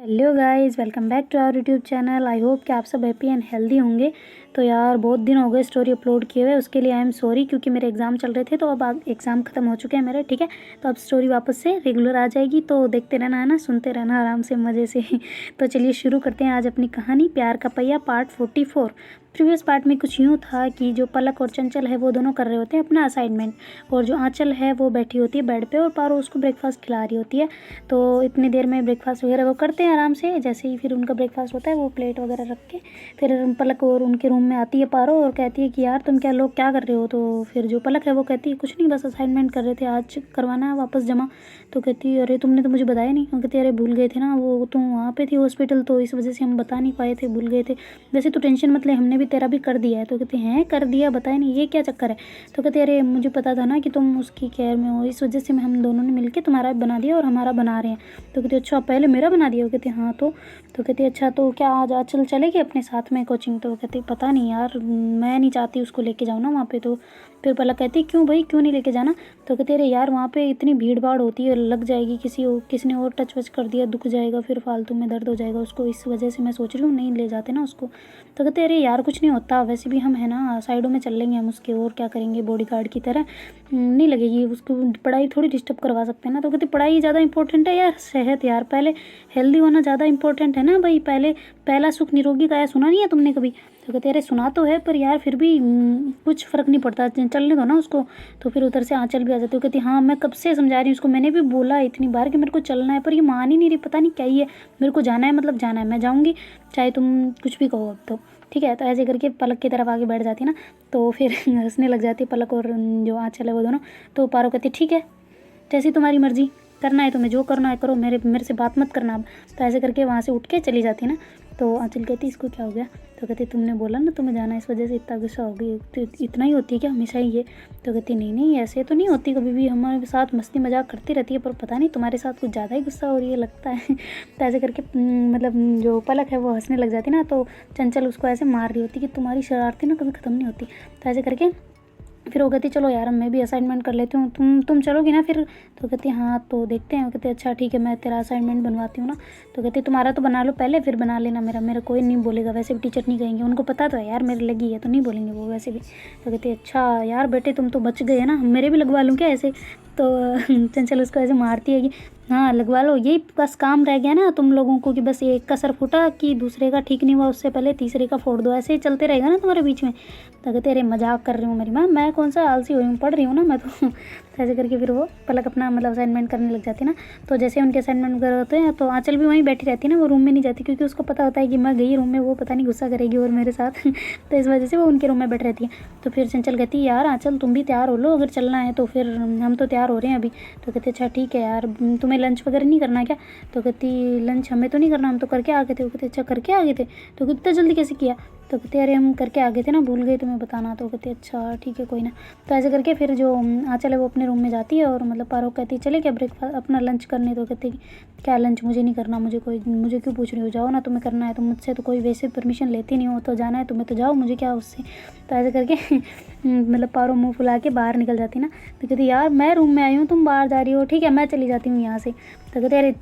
Hello guys, welcome back to our YouTube channel. I hope कि आप सब happy and healthy होंगे। तो यार बहुत दिन हो गए स्टोरी अपलोड किए हुए, उसके लिए आई एम सॉरी, क्योंकि मेरे एग्ज़ाम चल रहे थे। तो अब एग्ज़ाम ख़त्म हो चुके हैं मेरे, ठीक है। तो अब स्टोरी वापस से रेगुलर आ जाएगी, तो देखते रहना है ना, सुनते रहना आराम से मज़े से। तो चलिए शुरू करते हैं आज अपनी कहानी, प्यार का पहिया पार्ट 44। प्रीवियस पार्ट में कुछ यूँ था कि जो पलक और चंचल है वो दोनों कर रहे होते हैं अपना असाइनमेंट, और जो आंचल है वो बैठी होती है बेड पे और पारो उसको ब्रेकफास्ट खिला रही होती है। तो इतनी देर में ब्रेकफास्ट वगैरह वो करते हैं आराम से। जैसे ही फिर उनका ब्रेकफास्ट होता है वो प्लेट वगैरह रख के फिर पलक और उनके रूम में आती है पारो और कहती है कि यार तुम क्या लोग क्या कर रहे हो। तो फिर जो पलक है वो कहती है कुछ नहीं, बस असाइनमेंट कर रहे थे, आज करवाना है वापस जमा। तो कहती है अरे तुमने तो मुझे बताया नहीं। वो कहती है अरे भूल गए थे ना, वो तुम वहाँ पे थी हॉस्पिटल, तो इस वजह से हम बता नहीं पाए थे, भूल गए थे। वैसे तो टेंशन मत ले, हमने भी तेरा भी कर दिया है। तो कहते हैं कर दिया, बताया नहीं, ये क्या चक्कर है। तो कहते अरे मुझे पता था ना कि तुम उसकी केयर में हो, इस वजह से हम दोनों ने मिलकर तुम्हारा बना दिया और हमारा बना रहे हैं। तो कहते अच्छा पहले मेरा बना दिया। वो कहते हाँ। तो कहती अच्छा तो क्या आज आंचल चलेगी अपने साथ में कोचिंग। तो कहती पता नहीं यार, मैं नहीं चाहती उसको लेके जाऊँ ना वहाँ पे। तो फिर पलक कहती क्यों भाई, क्यों नहीं लेके जाना। तो कहते अरे यार वहाँ पे इतनी भीड़ भाड़ होती है, लग जाएगी, किसी ने और टच वच कर दिया, दुख जाएगा, फिर फालतू में दर्द हो जाएगा उसको, इस वजह से मैं सोच रही हूँ नहीं ले जाते ना उसको। तो कहते अरे यार कुछ नहीं होता, वैसे भी हम है ना साइडों में चल लेंगे हम उसके, और क्या करेंगे, बॉडी गार्ड की तरह नहीं लगेगी उसको, पढ़ाई थोड़ी डिस्टर्ब करवा सकते हैं ना। तो कहते पढ़ाई ज़्यादा इंपॉर्टेंट है यार, सेहत यार, पहले हेल्दी होना ज़्यादा इंपॉर्टेंट है ना भाई। पहले पहला सुख निरोगी का है, सुना नहीं है तुमने कभी। तो कहते अरे सुना तो है, पर यार फिर भी कुछ फ़र्क नहीं पड़ता, चलने दो ना उसको। तो फिर उधर से आंचल भी आ जाती है। कहती हाँ मैं कब से समझा रही हूँ उसको, मैंने भी बोला इतनी बार कि मेरे को चलना है, पर ये मान ही नहीं रही, पता नहीं क्या ही है। मेरे को जाना है मतलब जाना है, मैं जाऊँगी चाहे तुम कुछ भी कहो अब तो, ठीक है। तो ऐसे करके पलक की तरफ आगे बैठ जाती ना, तो फिर हंसने लग जाती पलक और जो आंचल है वो दोनों। तो पारो कहती ठीक है, जैसी तुम्हारी मर्जी, करना है तुम्हें, जो करना है करो, मेरे से बात मत करना अब। तो ऐसे करके वहाँ से उठ के चली जाती ना। तो आंचल कहती इसको क्या हो गया। तो कहती तुमने बोला ना तुम्हें जाना, इस वजह से इतना गुस्सा हो गई, तो इतना ही होती है क्या हमेशा ही ये। तो कहती नहीं नहीं ऐसे तो नहीं होती, कभी भी हमारे साथ मस्ती मजाक करती रहती है, पर पता नहीं तुम्हारे साथ कुछ ज़्यादा ही गुस्सा हो रही है लगता है। तो ऐसे करके मतलब जो पलक है वो हंसने लग जाती ना। तो चंचल उसको ऐसे मार रही होती कि तुम्हारी शरारती ना कभी ख़त्म नहीं होती। तो ऐसे करके फिर वो कहती चलो यार मैं भी असाइनमेंट कर लेती हूँ, तुम चलोगी ना फिर। तो कहती हाँ तो देखते हैं। वो कहते अच्छा ठीक है, मैं तेरा असाइनमेंट बनवाती हूँ ना। तो कहती तुम्हारा तो बना लो पहले, फिर बना लेना मेरा कोई नहीं बोलेगा, वैसे भी टीचर नहीं कहेंगे, उनको पता तो है यार मेरे लगी है, तो नहीं बोलेंगे वो वैसे भी। तो कहती अच्छा यार बेटे तुम तो बच गए ना, मेरे भी लगवा लूँ क्या ऐसे। तो चंचल उसको ऐसे मारती है कि हाँ लगवा लो, यही बस काम रह गया ना तुम लोगों को, कि बस ये एक कसर फूटा कि दूसरे का ठीक नहीं हुआ उससे पहले तीसरे का फोड़ दो, ऐसे ही चलते रहेगा ना तुम्हारे बीच में। तो कहते अरे मजाक कर रही हूँ मेरी माँ, मैं कौन सा आलसी हुई हूँ, पढ़ रही हूँ ना मैं तो। ऐसे करके फिर वो पलक अपना मतलब असाइनमेंट करने लग जाती ना। तो जैसे उनके असाइनमेंट वगैरह होते हैं तो आंचल भी वहीं बैठी रहती है ना, वो रूम में नहीं जाती, क्योंकि उसको पता होता है कि मैं गई रूम में वो पता नहीं गुस्सा करेगी और मेरे साथ। तो इस वजह से वो उनके रूम में बैठ रहती है। तो फिर चंचल कहती है यार आंचल तुम भी तैयार हो लो, अगर चलना है तो फिर हम तो तैयार हो रहे हैं अभी। तो कहते अच्छा ठीक है यार, तुम्हें लंच वगैरह नहीं करना क्या। तो कहती लंच हमें तो नहीं करना, हम तो करके आ गए थे। वो कहते अच्छा करके आ गए थे, तो इतना जल्दी कैसे किया। तो कहते अरे हम करके आ गए थे ना, भूल गए तुम्हें बताना। तो कहते अच्छा ठीक है कोई ना। तो ऐसे करके फिर जो आंचल है वो अपने रूम में जाती है, और मतलब पारो कहती है चले क्या ब्रेकफास्ट अपना लंच करने। तो कहते क्या लंच, मुझे नहीं करना, मुझे क्यों पूछ रही हो, जाओ ना तुम्हें करना है तो, मुझसे तो कोई वैसे परमिशन लेती नहीं हो, तो जाना है तुम्हें तो जाओ, मुझे क्या उससे। तो ऐसे करके मतलब पारो मुँह फुला के बाहर निकल जाती ना। तो कहती यार मैं रूम में आई हूँ, तुम बाहर जा रही हो, ठीक है मैं चली जाती हूँ यहाँ से। तो कहते अरे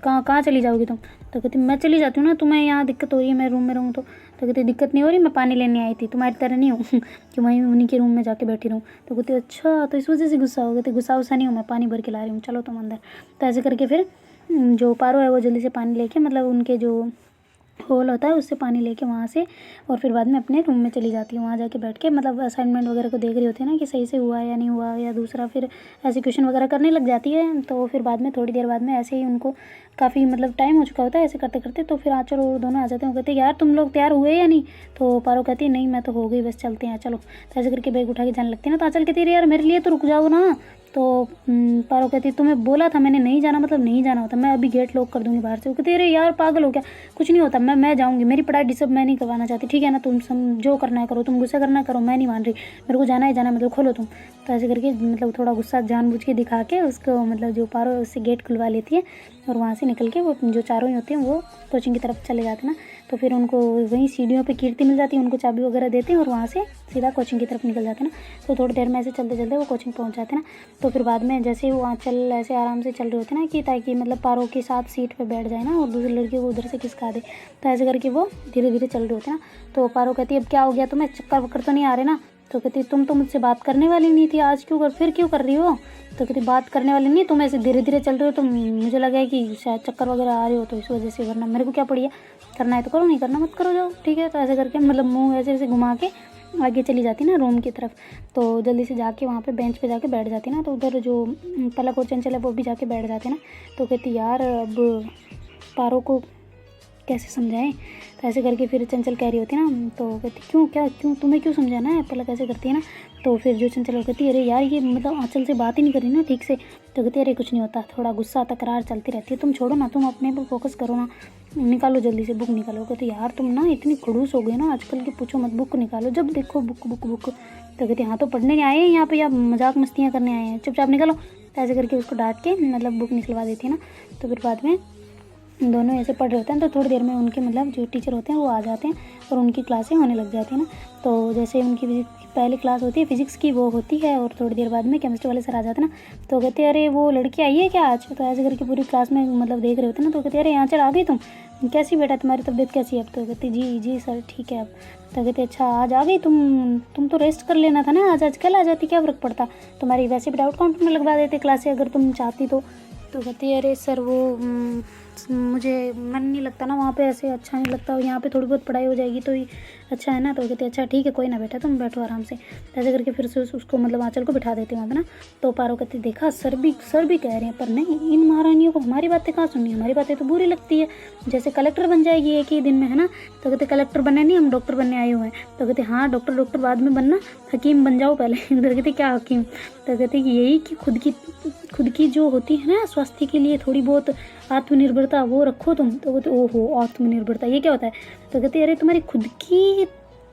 कहाँ चली जाओगी तुम। तो कहती मैं चली जाती हूँ ना, तुम्हें यहाँ दिक्कत हो रही है मैं रूम में रहूँ तो। कहती दिक्कत नहीं हो रही, मैं पानी लेने आई थी, तुम्हारी तरह नहीं हूँ कि वहीं उन्हीं के रूम में जाके बैठी रहूँ। तो कहती अच्छा तो इस वजह से गुस्सा हो गया। तो गुस्सा नहीं हूँ, मैं पानी भर के ला रही हूँ, चलो तुम अंदर। तो ऐसे करके फिर जो पारो है वो जल्दी से पानी लेके मतलब उनके जो होल होता है उससे पानी लेके वहाँ से, और फिर बाद में अपने रूम में चली जाती है। वहाँ जाके बैठ के मतलब असाइनमेंट वगैरह को देख रही होती है ना कि सही से हुआ या नहीं हुआ, या दूसरा फिर ऐसे क्वेश्चन वगैरह करने लग जाती है। तो फिर बाद में थोड़ी देर बाद में ऐसे ही उनको काफ़ी मतलब टाइम हो चुका होता है ऐसे करते करते। तो फिर आंचल और दोनों आ जाते हैं, वो कहते हैं यार तुम लोग तैयार हुए या नहीं। तो पारो कहती है नहीं मैं तो हो गई, बस चलते हैं चलो। तो ऐसे करके बैग उठा के जाने लगती है ना। तो आंचल कहती है यार मेरे लिए तो रुक जाओ ना। तो पारो कहती तुम्हें बोला था मैंने नहीं जाना, मतलब नहीं जाना होता, मैं अभी गेट लॉक कर दूंगी बाहर से। वो कहती अरे यार पागल हो क्या, कुछ नहीं होता, मैं जाऊँगी, मेरी पढ़ाई डिस्टर्ब मैं नहीं करवाना चाहती, ठीक है ना, तुम जो करना है करो, तुम गुस्सा करना करो, मैं नहीं मान रही, मेरे को जाना है जाना, मतलब खोलो तुम। तो ऐसे करके मतलब थोड़ा गुस्सा जानबूझ के दिखा के उसको मतलब जो पारो उससे गेट खुलवा लेती है, और वहाँ से निकल के वो जो चारों ही होते हैं वो कोचिंग की तरफ चले जाते हैं ना। तो फिर उनको वहीं सीढ़ियों पे कीर्ति मिल जाती है, उनको चाबी वगैरह देते हैं और वहाँ से सीधा कोचिंग की तरफ निकल जाते हैं ना। तो थोड़ी देर में ऐसे चलते चलते वो कोचिंग पहुँच जाते हैं ना। तो फिर बाद में जैसे वो आँचल ऐसे आराम से चल रहे होते हैं ना कि ताकि मतलब पारो के साथ सीट पे बैठ जाए ना और दूसरी लड़की को उधर से खिसका दे, तो ऐसे करके वो धीरे धीरे चल रहे होते हैं ना। तो पारो कहती है अब क्या हो गया तुम्हें, चक्कर वक्कर तो नहीं आ रहे ना। तो कहती तुम तो मुझसे बात करने वाली नहीं थी, आज क्यों फिर क्यों कर रही हो। तो कहती बात करने वाली नहीं, तुम ऐसे धीरे धीरे चल रहे हो तो मुझे लगा है कि शायद चक्कर वगैरह आ रहे हो तो इस वजह से, वरना मेरे को क्या पड़ी है, करना है तो करो, नहीं करना मत करो, जाओ ठीक है। तो ऐसे करके मतलब मुँह ऐसे ऐसे घुमा के आगे चली जाती ना रूम की तरफ। तो जल्दी से जाके वहाँ पे बेंच पे जाके बैठ जाती ना। तो उधर जो पलक और चंचल है वो भी जाके बैठ जाते ना। तो कहती यार अब पारो को कैसे समझाएं। तो ऐसे करके फिर चंचल कह रही होती है ना। तो कहती क्यों तुम्हें क्यों समझाना है, पलक ऐसे करती है ना। तो फिर जो चंचल कहती है अरे यार ये मतलब आंचल से बात ही नहीं करी ना ठीक से। तो कहती है अरे कुछ नहीं होता, थोड़ा गुस्सा तकरार चलती रहती है, तुम छोड़ो ना, तुम अपने पर फोकस करो ना, निकालो जल्दी से बुक निकालो। कहती यार तुम ना इतनी खड़ूस हो गए ना आजकल की, पूछो मत, बुक निकालो, जब देखो बुक बुक बुक। तो कहती हाँ तो पढ़ने आए हैं यहाँ पे या मजाक मस्तियाँ करने आए हैं, चुपचाप निकालो। तो ऐसे करके उसको डांट के मतलब बुक निकलवा देती है ना। तो फिर बाद में दोनों ऐसे पढ़ रहे होते हैं। तो थोड़ी देर में उनके मतलब जो टीचर होते हैं वो आ जाते हैं और उनकी क्लासें होने लग जाती हैं ना। तो जैसे उनकी पहली क्लास होती है फिजिक्स की, वो होती है और थोड़ी देर बाद में केमिस्ट्री वाले सर आ जाते हैं ना। तो कहते हैं अरे वो लड़की आई है क्या आज। तो ऐसे करके पूरी क्लास में मतलब देख रहे होते हैं ना। तो कहते हैं अरे यहाँ चल आ गई तुम, कैसी बेटा तुम्हारी तबीयत कैसी है अब। तो कहती जी सर ठीक है अब। तो कहते अच्छा आज आ गई तुम तो रेस्ट कर लेना था ना, आज कल आ जाती, क्या फ़र्क पड़ता, तुम्हारी वैसे भी डाउट काउंटर में लगवा देते क्लासें अगर तुम चाहती तो। तो कहती है अरे सर वो मुझे मन नहीं लगता ना वहाँ पे, ऐसे अच्छा नहीं लगता, यहाँ पे थोड़ी बहुत पढ़ाई हो जाएगी तो ही अच्छा है ना। तो कहते अच्छा ठीक है कोई ना बेटा तुम बैठो आराम से। ऐसे करके फिर से उसको मतलब आंचल को बिठा देते हैं वहाँ पे ना। तो पारो कहती देखा सर भी कह रहे हैं, पर नहीं इन महारानियों को हमारी बातें कहाँ सुननी, हमारी बातें तो बुरी लगती है, जैसे कलेक्टर बन जाएगी एक ही दिन में है ना। तो कहते कलेक्टर बनने नहीं, हम डॉक्टर बनने आए हुए हैं। तो कहते हाँ डॉक्टर बाद में बनना, हकीम बन जाओ पहले। तो कहते क्या हकीम। तो कहते कि यही कि खुद की जो होती है ना स्वास्थ्य के लिए थोड़ी बहुत आत्मनिर्भरता वो रखो तुम। तो कहते ओहो आत्मनिर्भरता ये क्या होता है। तो कहते अरे तुम्हारी खुद की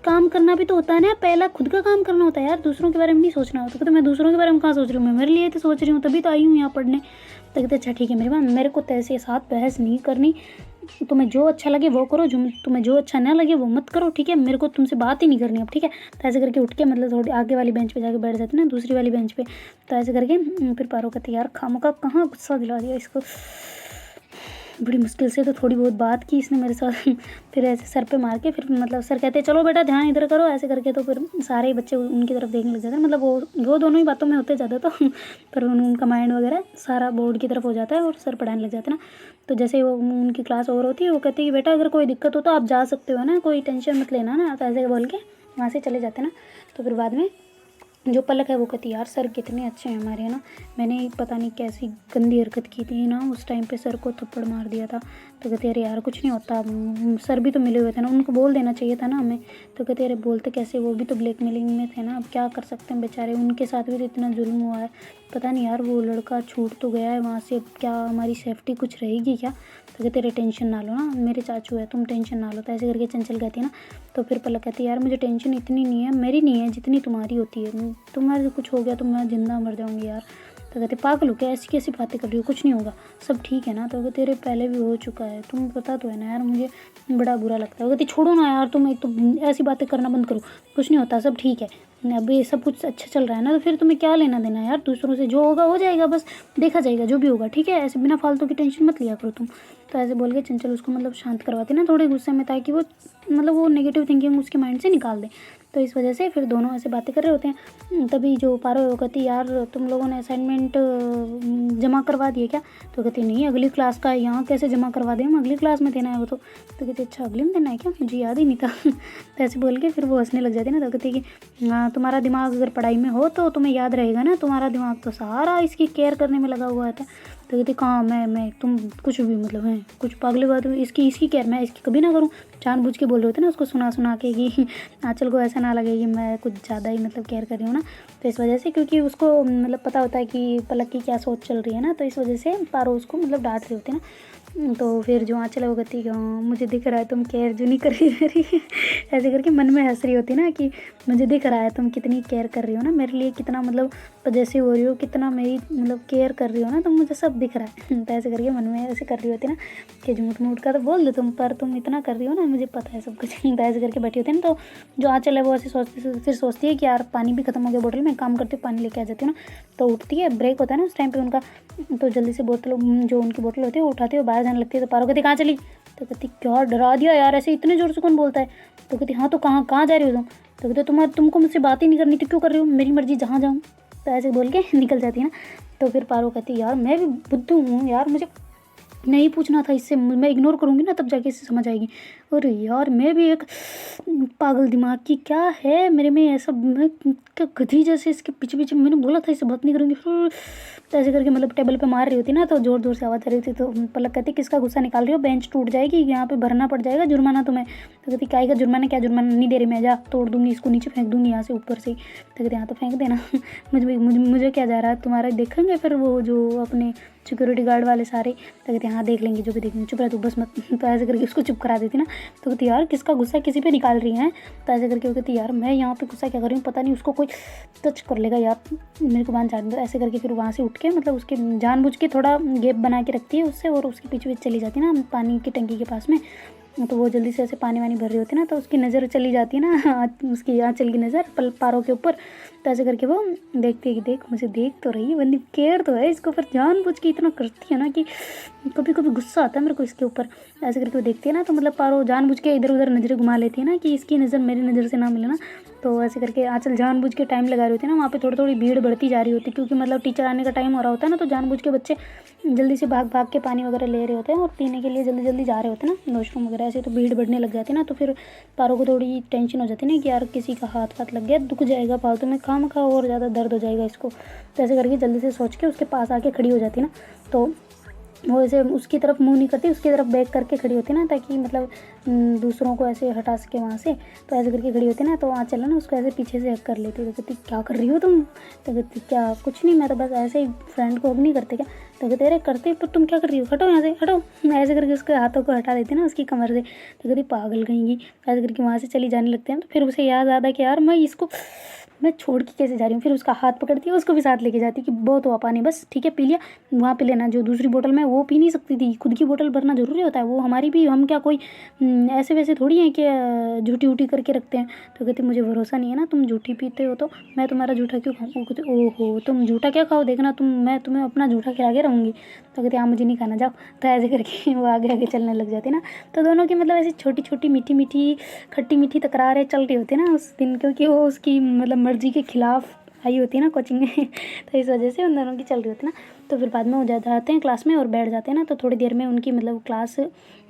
काम करना भी तो होता है ना, पहला खुद का काम करना होता है यार, दूसरों के बारे में नहीं सोचना होता। तो मैं दूसरों के बारे में कहाँ सोच रही हूँ, मैं मेरे लिए तो सोच रही हूँ, तभी तो आई हूँ यहाँ पढ़ने। तो कहते अच्छा ठीक है मेरी बात, मेरे को तैसे साथ बहस नहीं करनी, तुम्हें जो अच्छा लगे वो करो, जो तुम्हें जो अच्छा ना लगे वो मत करो ठीक है, मेरे को तुमसे बात ही नहीं करनी अब ठीक है। तो ऐसे करके उठ के मतलब थोड़ी आगे वाली बेंच पे जाके बैठ जाते ना, दूसरी वाली बेंच पे। तो ऐसे करके फिर पारो कहते यार खामोखा कहाँ गुस्सा दिला दिया इसको, बड़ी मुश्किल से तो थोड़ी बहुत बात की इसने मेरे साथ। फिर ऐसे सर पे मार के फिर मतलब सर कहते चलो बेटा ध्यान इधर करो ऐसे करके। तो फिर सारे ही बच्चे उनकी तरफ देखने लग जाते हैं, मतलब वो दोनों ही बातों में होते ज़्यादा। तो पर उनका माइंड वगैरह सारा बोर्ड की तरफ हो जाता है और सर पढ़ाने लग जाते हैं ना। तो जैसे वो उनकी क्लास ओवर होती है वो कहती है कि बेटा अगर कोई दिक्कत हो तो आप जा सकते हो ना, कोई टेंशन मत लेना ना। तो ऐसे बोल के वहाँ से चले जाते हैं ना। तो फिर बाद में जो पलक है वो कहती यार सर कितने अच्छे हैं हमारे ना, मैंने पता नहीं कैसी गंदी हरकत की थी ना उस टाइम पे, सर को थप्पड़ मार दिया था। तो कहते अरे यार कुछ नहीं होता, सर भी तो मिले हुए थे ना, उनको बोल देना चाहिए था ना हमें। तो कहते अरे बोलते कैसे, वो भी तो ब्लैकमेलिंग में थे ना, अब क्या कर सकते हैं बेचारे, उनके साथ भी तो इतना जुल्म हुआ है, पता नहीं यार वो लड़का छूट तो गया है वहाँ से, अब क्या हमारी सेफ्टी कुछ रहेगी क्या। तो कहते अरे टेंशन ना लो ना, मेरे चाचू है, तुम टेंशन ना लो। तो ऐसे करके चंचल कहती है ना। तो फिर पलक कहती है यार मुझे टेंशन इतनी नहीं है, मेरी नहीं है जितनी तुम्हारी होती है, तुम्हारे कुछ हो गया तो मैं जिंदा मर जाऊंगी यार। तो कहते पागल हो क्या, ऐसी कैसी बातें कर रही हो, कुछ नहीं होगा, सब ठीक है ना। तो कहते अरे पहले भी हो चुका है, तुम पता तो है ना यार, मुझे बड़ा बुरा लगता है। कहती छोड़ो ना यार तुम, एक तो ऐसी बातें करना बंद करो, कुछ नहीं होता सब ठीक है, अब ये सब कुछ अच्छा चल रहा है ना, तो फिर तुम्हें क्या लेना देना यार दूसरों से, जो होगा हो जाएगा, बस देखा जाएगा जो भी होगा ठीक है, ऐसे बिना फालतू की टेंशन मत लिया करो तुम। तो ऐसे बोल के चंचल उसको मतलब शांत करवाती ना थोड़े गुस्से में, ताकि वो मतलब वो नेगेटिव थिंकिंग उसके माइंड से निकाल दे। तो इस वजह से फिर दोनों ऐसे बातें कर रहे होते हैं। तभी जो पारो है वो कहती यार तुम लोगों ने असाइनमेंट जमा करवा दिए क्या। तो कहती नहीं अगली क्लास का है, यहाँ कैसे जमा करवा दें, हम अगली क्लास में देना है वो तो कहती अच्छा अगले में देना है क्या, मुझे याद ही नहीं था। तो ऐसे बोल के फिर वो हंसने लग जाती है ना। तो कहती कि हाँ तुम्हारा दिमाग अगर पढ़ाई में हो तो तुम्हें याद रहेगा ना, तुम्हारा दिमाग तो सारा इसकी केयर करने में लगा हुआ था। तो कहती कहाँ मैं तुम कुछ भी मतलब है कुछ पागली बात, इसकी केयर मैं इसकी कभी ना करूँ, जानबूझ के बोल रहे होते ना उसको सुना के कि आंचल को ऐसा ना लगे कि मैं कुछ ज़्यादा ही मतलब केयर कर रही हूँ ना। तो इस वजह से क्योंकि उसको मतलब पता होता है कि पलक की क्या सोच चल रही है ना, तो इस वजह से पारो उसको मतलब डांट रही होती है ना। तो फिर जो आंचल है वो कहती है कि हाँ मुझे दिख रहा है तुम केयर जो नहीं कर रही ऐसे करके मन में हंस रही होती ना कि मुझे दिख रहा है तुम कितनी केयर कर रही हो ना मेरे लिए, कितना मतलब पजेसिव हो रही हो, कितना मेरी मतलब केयर कर रही हो ना, तो मुझे सब दिख रहा है। तो ऐसे करके मन में ऐसे कर रही होती ना कि झूठ मूठ का तो बोल दो तुम, पर तुम इतना कर रही हो ना, मुझे पता है सब कुछ। तो ऐसे करके बैठी होती है ना, तो जो आँचल है वो ऐसे फिर सोचती है कि यार पानी भी खत्म हो गया बोतल में, काम करती हूँ पानी लेके आ जाती हूँ ना। तो उठती है, ब्रेक होता है ना उस टाइम पे उनका, तो जल्दी से बोतल जो उनकी बोतल होती है वो उठाती है और बाहर जाने लगती है। तो पारो कहती कहाँ चली? तो कहती क्या डरा दिया यार, ऐसे इतने ज़ोर से कौन बोलता है? तो कहती हाँ तो कहाँ कहाँ जा रही हो तुम? तो कहते तुमको मुझसे बात ही नहीं करनी थी, क्यों कर रही हो? मेरी मर्जी, जहाँ जाऊँ। तो ऐसे बोल के निकल जाती है ना। तो फिर पारो कहती यार मैं भी बुद्धू हूँ यार, मुझे नहीं पूछना था इससे, मैं इग्नोर करूँगी ना तब जाके इसे समझ आएगी। अरे यार मैं भी एक पागल दिमाग की, क्या है मेरे में ऐसा, मैं क्या गधी जैसे इसके पीछे पीछे, मैंने बोला था इससे बात नहीं करूँगी। तो ऐसे करके मतलब टेबल पे मार रही होती ना, तो ज़ोर ज़ोर से आवाज़ आ रही थी। तो पलक कहती किसका गुस्सा निकाल रही हो, बेंच टूट जाएगी, यहाँ पे भरना पड़ जाएगा जुर्माना तुम्हें। तो कहती क्या जुर्माना, क्या जुर्माना नहीं दे रही मैं, जा तोड़ दूँगी इसको, नीचे फेंक दूँगी यहाँ से ऊपर से। तो कहते हाँ तो फेंक देना। मुझे क्या जा रहा है, तुम्हारा देखेंगे फिर वो जो अपने सिक्योरिटी गार्ड वाले सारे। तो कहते हाँ देख लेंगे जो भी देखेंगे, चुप रह तू बस मत। तो ऐसे करके उसको चुप करा देती ना। तो कहती यार किसका गुस्सा किसी पे निकाल रही है। तो ऐसे करके वो कहती यार मैं यहाँ पे गुस्सा क्या कर रही हूँ, पता नहीं उसको कोई टच कर लेगा यार, मेरे को बांध जाने दो। ऐसे करके फिर वहाँ से उठ के मतलब उसके जानबूझ के थोड़ा गैप बना के रखती है उससे, और उसके पीछे पीछे चली जाती है ना पानी की टंकी के पास में। तो वो जल्दी से ऐसे पानी वानी भर रही होती है ना, तो उसकी नज़र चली जाती है ना उसकी आँचल की नज़र पारों के ऊपर। तो ऐसे करके वो देखती है कि देख मुझे देख तो रही है, बंदी केयर तो है इसको, पर जानबूझ के इतना करती है ना कि कभी कभी गुस्सा आता है मेरे को इसके ऊपर। ऐसे करके वो देखती है ना, तो मतलब पारो जानबूझ के इधर उधर नज़रें घुमा लेती है ना कि इसकी नज़र मेरी नज़र से ना मिले ना। तो ऐसे करके आँचल जानबूझ के टाइम लगा रही होती है ना, वहाँ पे थोड़ी थोड़ी भीड़ बढ़ती जा रही होती है, क्योंकि मतलब टीचर आने का टाइम हो रहा होता है ना। तो जानबूझ के बच्चे जल्दी से भाग भाग के पानी वगैरह ले रहे होते हैं और पीने के लिए जल्दी जल्दी जा रहे होते हैं ना वॉशरूम वगैरह। ऐसे तो भीड़ बढ़ने लग जाती है ना, तो फिर पारो को थोड़ी टेंशन हो जाती है ना कि यार किसी का हाथ वाथ लग गया, दुख जाएगा फालतू में, खामखा और ज़्यादा दर्द हो जाएगा इसको। तो ऐसे करके जल्दी से सोच के उसके पास आके खड़ी हो जाती है ना। तो वो ऐसे उसकी तरफ मुंह नहीं करती, उसकी तरफ बैक करके खड़ी होती है ना, ताकि मतलब दूसरों को ऐसे हटा सके वहाँ से। तो ऐसे करके खड़ी होती है ना, तो वहाँ चला ना उसको ऐसे पीछे से हक कर लेती है। तो कहती क्या कर रही हो तुम? तो कहती क्या कुछ नहीं, मैं तो बस ऐसे ही फ्रेंड को हक नहीं करते क्या? तो कहते अरे करते, पर तुम क्या कर रही हो, हटो यहाँ से हटो। ऐसे करके उसके हाथों को हटा देती है ना उसकी कमर से। तो कहती पागल कहेंगी। ऐसे करके वहाँ से चली जाने लगते हैं। तो फिर उसे याद आता कि यार मैं छोड़ के कैसे जा रही हूँ। फिर उसका हाथ पकड़ती है, उसको भी साथ लेके जाती है कि बहुत हुआ पानी, बस ठीक है पी लिया, वहाँ पे लेना जो दूसरी बोतल में वो पी नहीं सकती थी, खुद की बोतल भरना जरूरी होता है, वो हमारी भी, हम क्या कोई ऐसे वैसे थोड़ी हैं कि झूठी उठी करके रखते हैं। तो कहती मुझे भरोसा नहीं है ना, तुम झूठी पीते हो तो मैं तुम्हारा झूठा क्यों खाऊँ? कहते ओहो तुम झूठा क्या खाओ, देखना मैं तुम्हें अपना झूठा खिला के रहूँगी। तो कहते हाँ मुझे नहीं खाना, जाओ। तो ऐसे करके वो आगे आगे चलने लग जाती है ना। तो दोनों की मतलब ऐसी छोटी छोटी मीठी मीठी खट्टी मीठी तकरारें चल रही होती है ना उस दिन, क्योंकि वो उसकी मतलब मर्जी के खिलाफ आई होती है ना कोचिंग में। तो इस वजह से उन दोनों की चल रही होती है ना। तो फिर बाद में वो जाते हैं क्लास में और बैठ जाते हैं ना। तो थोड़ी देर में उनकी मतलब क्लास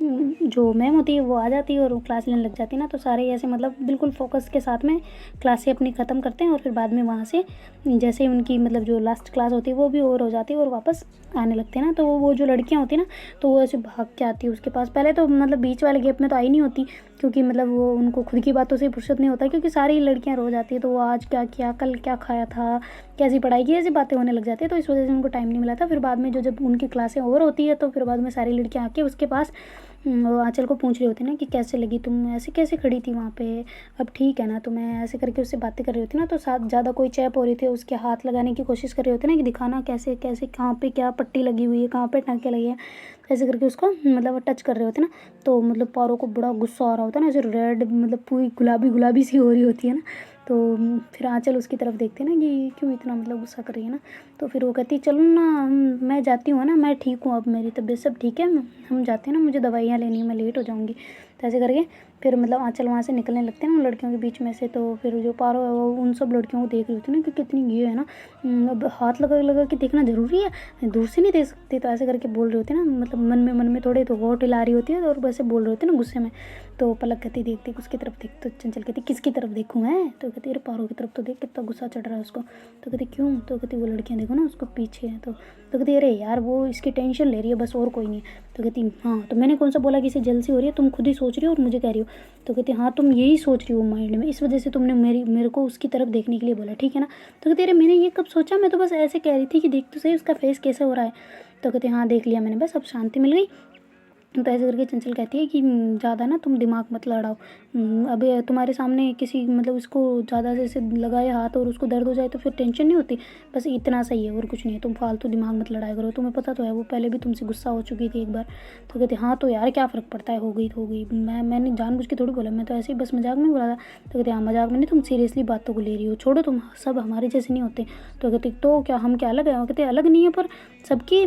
जो मैम होती है वो आ जाती है और वो क्लास लेने लग जाती है ना। तो सारे ऐसे मतलब बिल्कुल फोकस के साथ में क्लासें अपनी ख़त्म करते हैं और फिर बाद में वहाँ से जैसे ही उनकी मतलब जो लास्ट क्लास होती है वो भी ओवर हो जाती है और वापस आने लगते हैं ना। तो वो जो लड़कियाँ होती हैं ना, तो वो ऐसे भाग के आती है उसके पास। पहले तो मतलब बीच वाले गैप में तो आई नहीं होती, क्योंकि मतलब वो उनको खुद की बातों से फुर्सत नहीं होता, क्योंकि सारी लड़कियां रो जाती है। तो वो आज क्या किया, कल क्या खाया था, कैसी पढ़ाई की, ऐसी बातें होने लग जाती है। तो इस वजह से उनको टाइम नहीं मिला था। फिर बाद में जब उनकी क्लासें ओवर होती है तो फिर बाद में सारी लड़कियां आके उसके पास वो आंचल को पूछ रही होती है ना कि कैसे लगी, तुम ऐसे कैसे खड़ी थी वहाँ पे, अब ठीक है ना तुम्हें, ऐसे करके उससे बातें कर रही होती ना। तो साथ ज़्यादा कोई चैप हो रही थी, उसके हाथ लगाने की कोशिश कर रही होती ना कि दिखाना कैसे कैसे कहाँ पे क्या पट्टी लगी हुई है, कहाँ पे टाँके लगे हैं, ऐसे करके उसको मतलब टच कर रहे होते ना। तो मतलब पारो को बड़ा गुस्सा आ रहा होता है ना, ऐसे रेड मतलब पूरी गुलाबी गुलाबी सी हो रही होती है ना। तो फिर आंचल उसकी तरफ देखते हैं ना कि क्यों इतना मतलब गुस्सा कर रही है ना। तो फिर वो कहती चलो ना मैं जाती हूँ ना, मैं ठीक हूँ, अब मेरी तबीयत सब ठीक है, हम जाते हैं ना, मुझे दवाइयाँ लेनी है, मैं लेट हो जाऊँगी। तो ऐसे करके फिर मतलब आंचल वहाँ से निकलने लगते हैं ना उन लड़कियों के बीच में से। तो फिर जो पारो है वो उन सब लड़कियों को देख रही होती है ना कि कितनी ये है ना, अब हाथ लगा लगा के देखना ज़रूरी है, दूर से नहीं देख सकती। तो ऐसे करके बोल रही होती है ना, मतलब मन में थोड़े तो होठ हिला रही होती है और वैसे बोल रही होती है ना गुस्से में। तो पलक कहती देखती उसकी तरफ देख। तो चंचल कहती किसकी तरफ देखूँ मैं? तो कहती अरे पारो की तरफ तो देख, कितना गुस्सा चढ़ रहा है उसको। तो कहती क्यों? तो कहती वो लड़कियाँ देखो ना उसको पीछे है। तो कहती अरे यार वो इसकी टेंशन ले रही है बस, और कोई नहीं। तो कहती हाँ तो मैंने कौन सा बोला कि इसे जल्दी हो रही है, तुम खुद ही सोच रही हो और मुझे कह रही हो। तो कहती हाँ तुम यही सोच रही हो माइंड में, इस वजह से तुमने मेरे को उसकी तरफ देखने के लिए बोला, ठीक है ना। तो कहती अरे मैंने ये कब सोचा, मैं तो बस ऐसे कह रही थी कि देख तो सही उसका फेस कैसे हो रहा है। तो कहते हाँ देख लिया मैंने, बस अब शांति मिल गई। तो ऐसे करके चंचल कहती है कि ज़्यादा ना तुम दिमाग मत लड़ाओ। अभी तुम्हारे सामने किसी मतलब उसको ज़्यादा जैसे लगाए हाथ और उसको दर्द हो जाए तो फिर टेंशन नहीं होती, बस इतना सही है और कुछ नहीं है। तुम फालतू दिमाग मत लड़ाया करो, तुम्हें पता तो है वो पहले भी तुमसे गुस्सा हो चुकी थी एक बार। तो कहते हाँ तो यार क्या फ़र्क पड़ता है, हो गई तो हो गई, मैंने जानबूझ के थोड़ी बोला, मैं तो ऐसे ही बस मजाक में बोला था। तो कहते हाँ मजाक में नहीं, तुम सीरियसली बातों को ले रही हो, छोड़ो तुम सब हमारे जैसे नहीं होते। तो कहते तो क्या हम क्या अलग है? कहते अलग नहीं है पर सबकी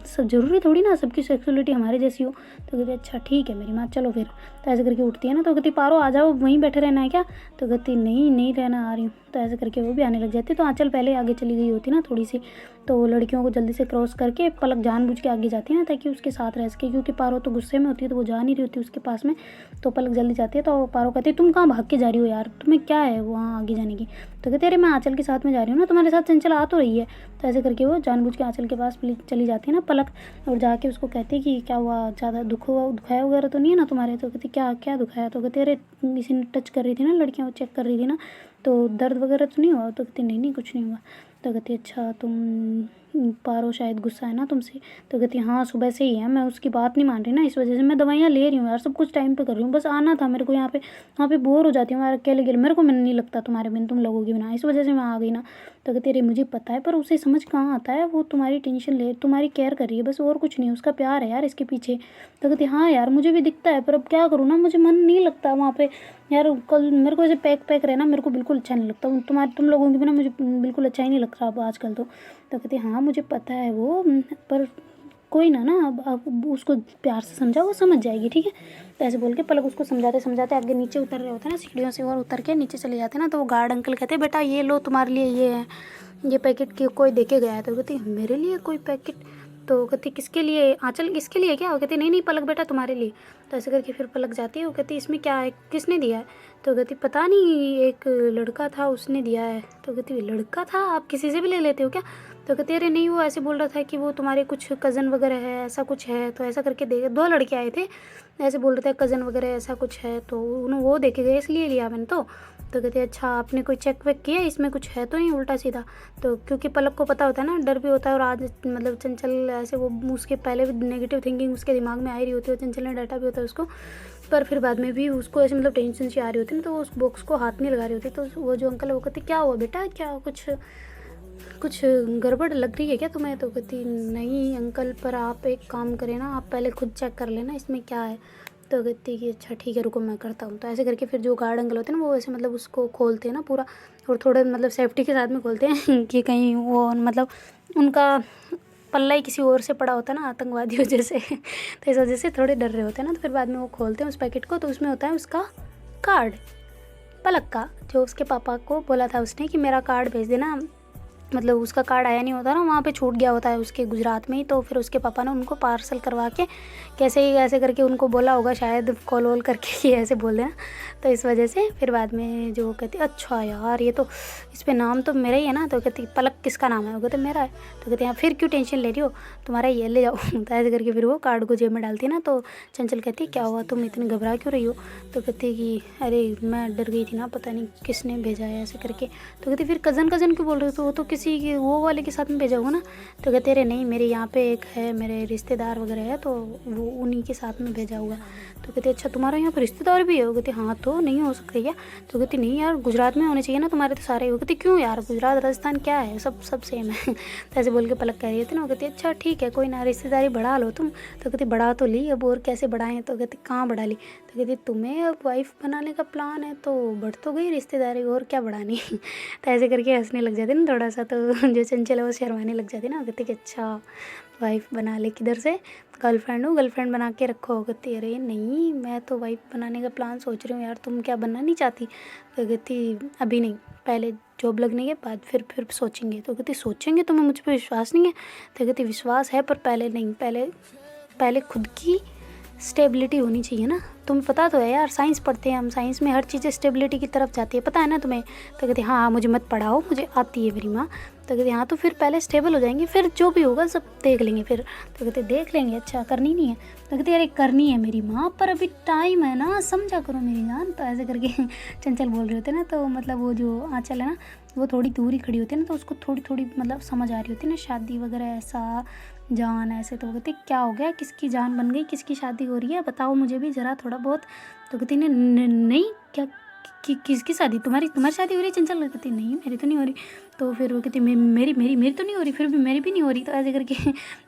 सब ज़रूरी थोड़ी ना सबकी सेक्सुअलिटी हमारे जैसी हो। तो कहती अच्छा ठीक है मेरी माँ, चलो फिर। तो ऐसे करके उठती है ना, तो कहती पारो आ जाओ, वहीं बैठे रहना है क्या? तो कहती नहीं नहीं रहना, आ रही हूँ। तो ऐसे करके वो भी आने लग जाती है। तो आँचल पहले आगे चली गई होती ना थोड़ी सी, तो लड़कियों को जल्दी से क्रॉस करके पलक जानबूझ के आगे जाती है ना ताकि उसके साथ रह सके, क्योंकि पारो तो गुस्से में होती है तो वो जा नहीं रही होती उसके पास में। तो पलक जल्दी जाती है तो पारो कहती है तुम कहाँ भाग के जा रही हो यार, तुम्हें क्या है वहाँ आगे जाने की? तो कहते अरे मैं आँचल के साथ में जा रही हूँ ना, तुम्हारे साथ चंचल आ तो रही है। तो ऐसे करके वो जानबूझ के आँचल के पास चली जाती है ना पलक, और जाके उसको कहती है कि क्या हुआ, ज़्यादा दुखाया वगैरह तो नहीं है ना तुम्हारे? तो कहती क्या क्या दुखाया? तो कहते अरे किसी ने टच कर रही थी ना, लड़कियाँ वो चेक कर रही थी ना, तो दर्द वगैरह तो नहीं हुआ? तो कहती नहीं नहीं कुछ नहीं हुआ। तो कहती अच्छा तुम पारो शायद गुस्सा है ना तुमसे? तो कहती हाँ सुबह से ही है, मैं उसकी बात नहीं मान रही ना, इस वजह से मैं दवाइयाँ ले रही हूँ यार, सब कुछ टाइम पे कर रही हूँ, बस आना था मेरे को यहाँ पे, वहाँ पे बोर हो जाती हूँ यार अकेले अकेले, मेरे को मन नहीं लगता तुम्हारे बिन, तुम लोगों के बिना, इस वजह से मैं आ गई ना। तो कहती अरे मुझे पता है पर उसे समझ कहाँ आता है, वो तुम्हारी टेंशन ले तुम्हारी केयर कर रही है बस, और कुछ नहीं, उसका प्यार है यार इसके पीछे। तो कहती हाँ यार मुझे भी दिखता है पर अब क्या करूँ ना, मुझे मन नहीं लगता वहाँ पे यार, कल मेरे को ऐसे पैक पैक रहना मेरे को बिल्कुल अच्छा नहीं लगता, तुम लोगों के बिना मुझे बिल्कुल अच्छा ही नहीं लग रहा अब आजकल तो। तो कहती हाँ मुझे पता है वो, पर कोई ना अब उसको प्यार से समझाओ, वो समझ जाएगी ठीक है। तो ऐसे बोल के पलक उसको समझाते समझाते आगे नीचे उतर रहे होते हैं ना सीढ़ियों से, और उतर के नीचे चले जाते हैं ना, तो वो गार्ड अंकल कहते हैं बेटा ये लो तुम्हारे लिए ये है, ये पैकेट की कोई दे के गया है। तो कहती मेरे लिए कोई पैकेट? तो कहती किसके लिए आंचल, किसके लिए क्या? वो कहती नहीं नहीं पलक बेटा तुम्हारे लिए। तो ऐसे करके फिर पलक जाती है, वो कहती इसमें क्या है, किसने दिया है? तो कहती पता नहीं एक लड़का था उसने दिया है। तो कहती लड़का था, आप किसी से भी ले लेते हो क्या? तो कहती अरे नहीं वो ऐसे बोल रहा था कि वो तुम्हारे कुछ कज़न वगैरह है ऐसा कुछ है, तो ऐसा करके दे, दो लड़के आए थे ऐसे बोल रहे थे कज़न वगैरह ऐसा कुछ है, तो उन्होंने वो देखे गए इसलिए लिया मैंने। तो कहते अच्छा आपने कोई चेक वेक किया इसमें कुछ है तो नहीं उल्टा सीधा? तो क्योंकि पलक को पता होता है ना, डर भी होता है, और आज मतलब चंचल ऐसे वो उसके पहले भी नेगेटिव थिंकिंग उसके दिमाग में आ रही होती है, चंचल ने डांटा भी होता है उसको, पर फिर बाद में भी उसको ऐसे मतलब टेंशन सी आ रही होती है ना, तो वो उस बॉक्स को हाथ नहीं लगा रही होती। तो वो जो अंकल है वो कहते क्या हुआ बेटा, क्या कुछ गड़बड़ लग रही है क्या तुम्हें? तो कहती नहीं अंकल, पर आप एक काम करें ना, आप पहले खुद चेक कर लेना इसमें क्या है। तो कहती कि अच्छा ठीक है रुको मैं करता हूँ। तो ऐसे करके फिर जो गार्ड अंकल होते हैं ना वो ऐसे मतलब उसको खोलते हैं ना पूरा, और थोड़े मतलब सेफ्टी के साथ में खोलते हैं कि कहीं वो मतलब उनका पल्ला ही किसी और से पड़ा होता है ना आतंकवादियों जैसे तो इस वजह से थोड़े डर रहे होते हैं ना। तो फिर बाद में वो खोलते हैं उस पैकेट को, तो उसमें होता है उसका कार्ड, पलक का, जो उसके पापा को बोला था उसने कि मेरा कार्ड भेज देना, मतलब उसका कार्ड आया नहीं होता ना, वहाँ पे छूट गया होता है उसके गुजरात में ही। तो फिर उसके पापा ने उनको पार्सल करवा के कैसे ही ऐसे करके उनको बोला होगा शायद कॉल वॉल करके कि ऐसे बोल देना। तो इस वजह से फिर बाद में जो कहती अच्छा यार ये तो इस पे नाम तो मेरा ही है ना। तो कहती पलक किसका नाम है? वो कहते मेरा है। तो कहते हैं फिर क्यों टेंशन ले रही हो, तुम्हारा ये ले जाओ। तो ऐसे करके फिर वो कार्ड को जेब में डालती है ना। तो चंचल कहती है क्या हुआ, तुम इतनी घबरा क्यों रही हो? तो कहती है कि अरे मैं डर गई थी ना, पता नहीं किसने भेजा है ऐसे करके। तो कहती फिर कज़न क्यों बोल रहे हो? तो वो तो किसी के वो वाले के साथ में भेजा होगा ना। तो कहते अरे नहीं मेरे यहाँ पे एक है मेरे रिश्तेदार वगैरह है, तो वो उन्हीं के साथ में भेजा हुआ। तो कहते अच्छा तुम्हारा यहाँ पर रिश्तेदार भी है? वो कहते हाँ तो नहीं हो सकता क्या? तो कहती नहीं यार गुजरात में होने चाहिए ना तुम्हारे तो सारे। वो कहती क्यों यार गुजरात राजस्थान क्या है, सब सेम है। तो ऐसे बोल के पलक कह रही थी ना। वो कहती अच्छा ठीक है कोई ना, रिश्तेदारी बढ़ा लो तुम। तो कहती बढ़ा तो ली, अब और कैसे बढ़ाएं? तो कहती कहाँ बढ़ा ली? तो कहती तुम्हें अब वाइफ बनाने का प्लान है तो बढ़ तो गई रिश्तेदारी, और क्या बढ़ानी। तो ऐसे करके हंसने लग जाती ना थोड़ा सा, तो जो चंचल है वो शर्माने लग जाती ना। कहती कि अच्छा वाइफ बना ले, किधर से गर्लफ्रेंड हो, गर्लफ्रेंड बना के रखो। कहती अरे नहीं मैं तो वाइफ बनाने का प्लान सोच रही हूँ यार, तुम क्या बनना नहीं चाहती? तो कहती अभी नहीं, पहले जॉब लगने के बाद फिर सोचेंगे। तो कहती सोचेंगे, तुम्हें मुझ पर विश्वास नहीं है? तो कहती विश्वास है पर पहले नहीं, पहले खुद की स्टेबिलिटी होनी चाहिए ना। तुम्हें पता तो है यार, साइंस पढ़ते हैं हम, साइंस में हर चीज़ स्टेबिलिटी की तरफ जाती है, पता है ना तुम्हें? तो कहती हाँ मुझे मत पढ़ाओ, मुझे आती है मेरी माँ। तो कहती हाँ तो फिर पहले स्टेबल हो जाएंगे, फिर जो भी होगा सब देख लेंगे फिर। तो कहते देख लेंगे, अच्छा करनी नहीं है? तो कहती अरे करनी है मेरी माँ, पर अभी टाइम है ना, समझा करो मेरी जान। तो ऐसे करके चंचल बोल रहे होते ना, तो मतलब वो जो आंचल है ना वो थोड़ी दूर ही खड़ी होती है ना, तो उसको थोड़ी थोड़ी मतलब समझ आ रही होती है ना शादी वगैरह ऐसा जान ऐसे। तो कहती क्या हो गया, किसकी जान बन गई, किसकी शादी हो रही है, बताओ मुझे भी ज़रा थोड़ा बहुत। तो कहती नहीं क्या किसकी शादी, तुम्हारी शादी हो रही है चंचल। कहती नहीं मेरी तो नहीं हो रही। तो फिर वो कहती मेरी तो नहीं हो रही, फिर भी मेरी भी नहीं हो रही। तो ऐसे करके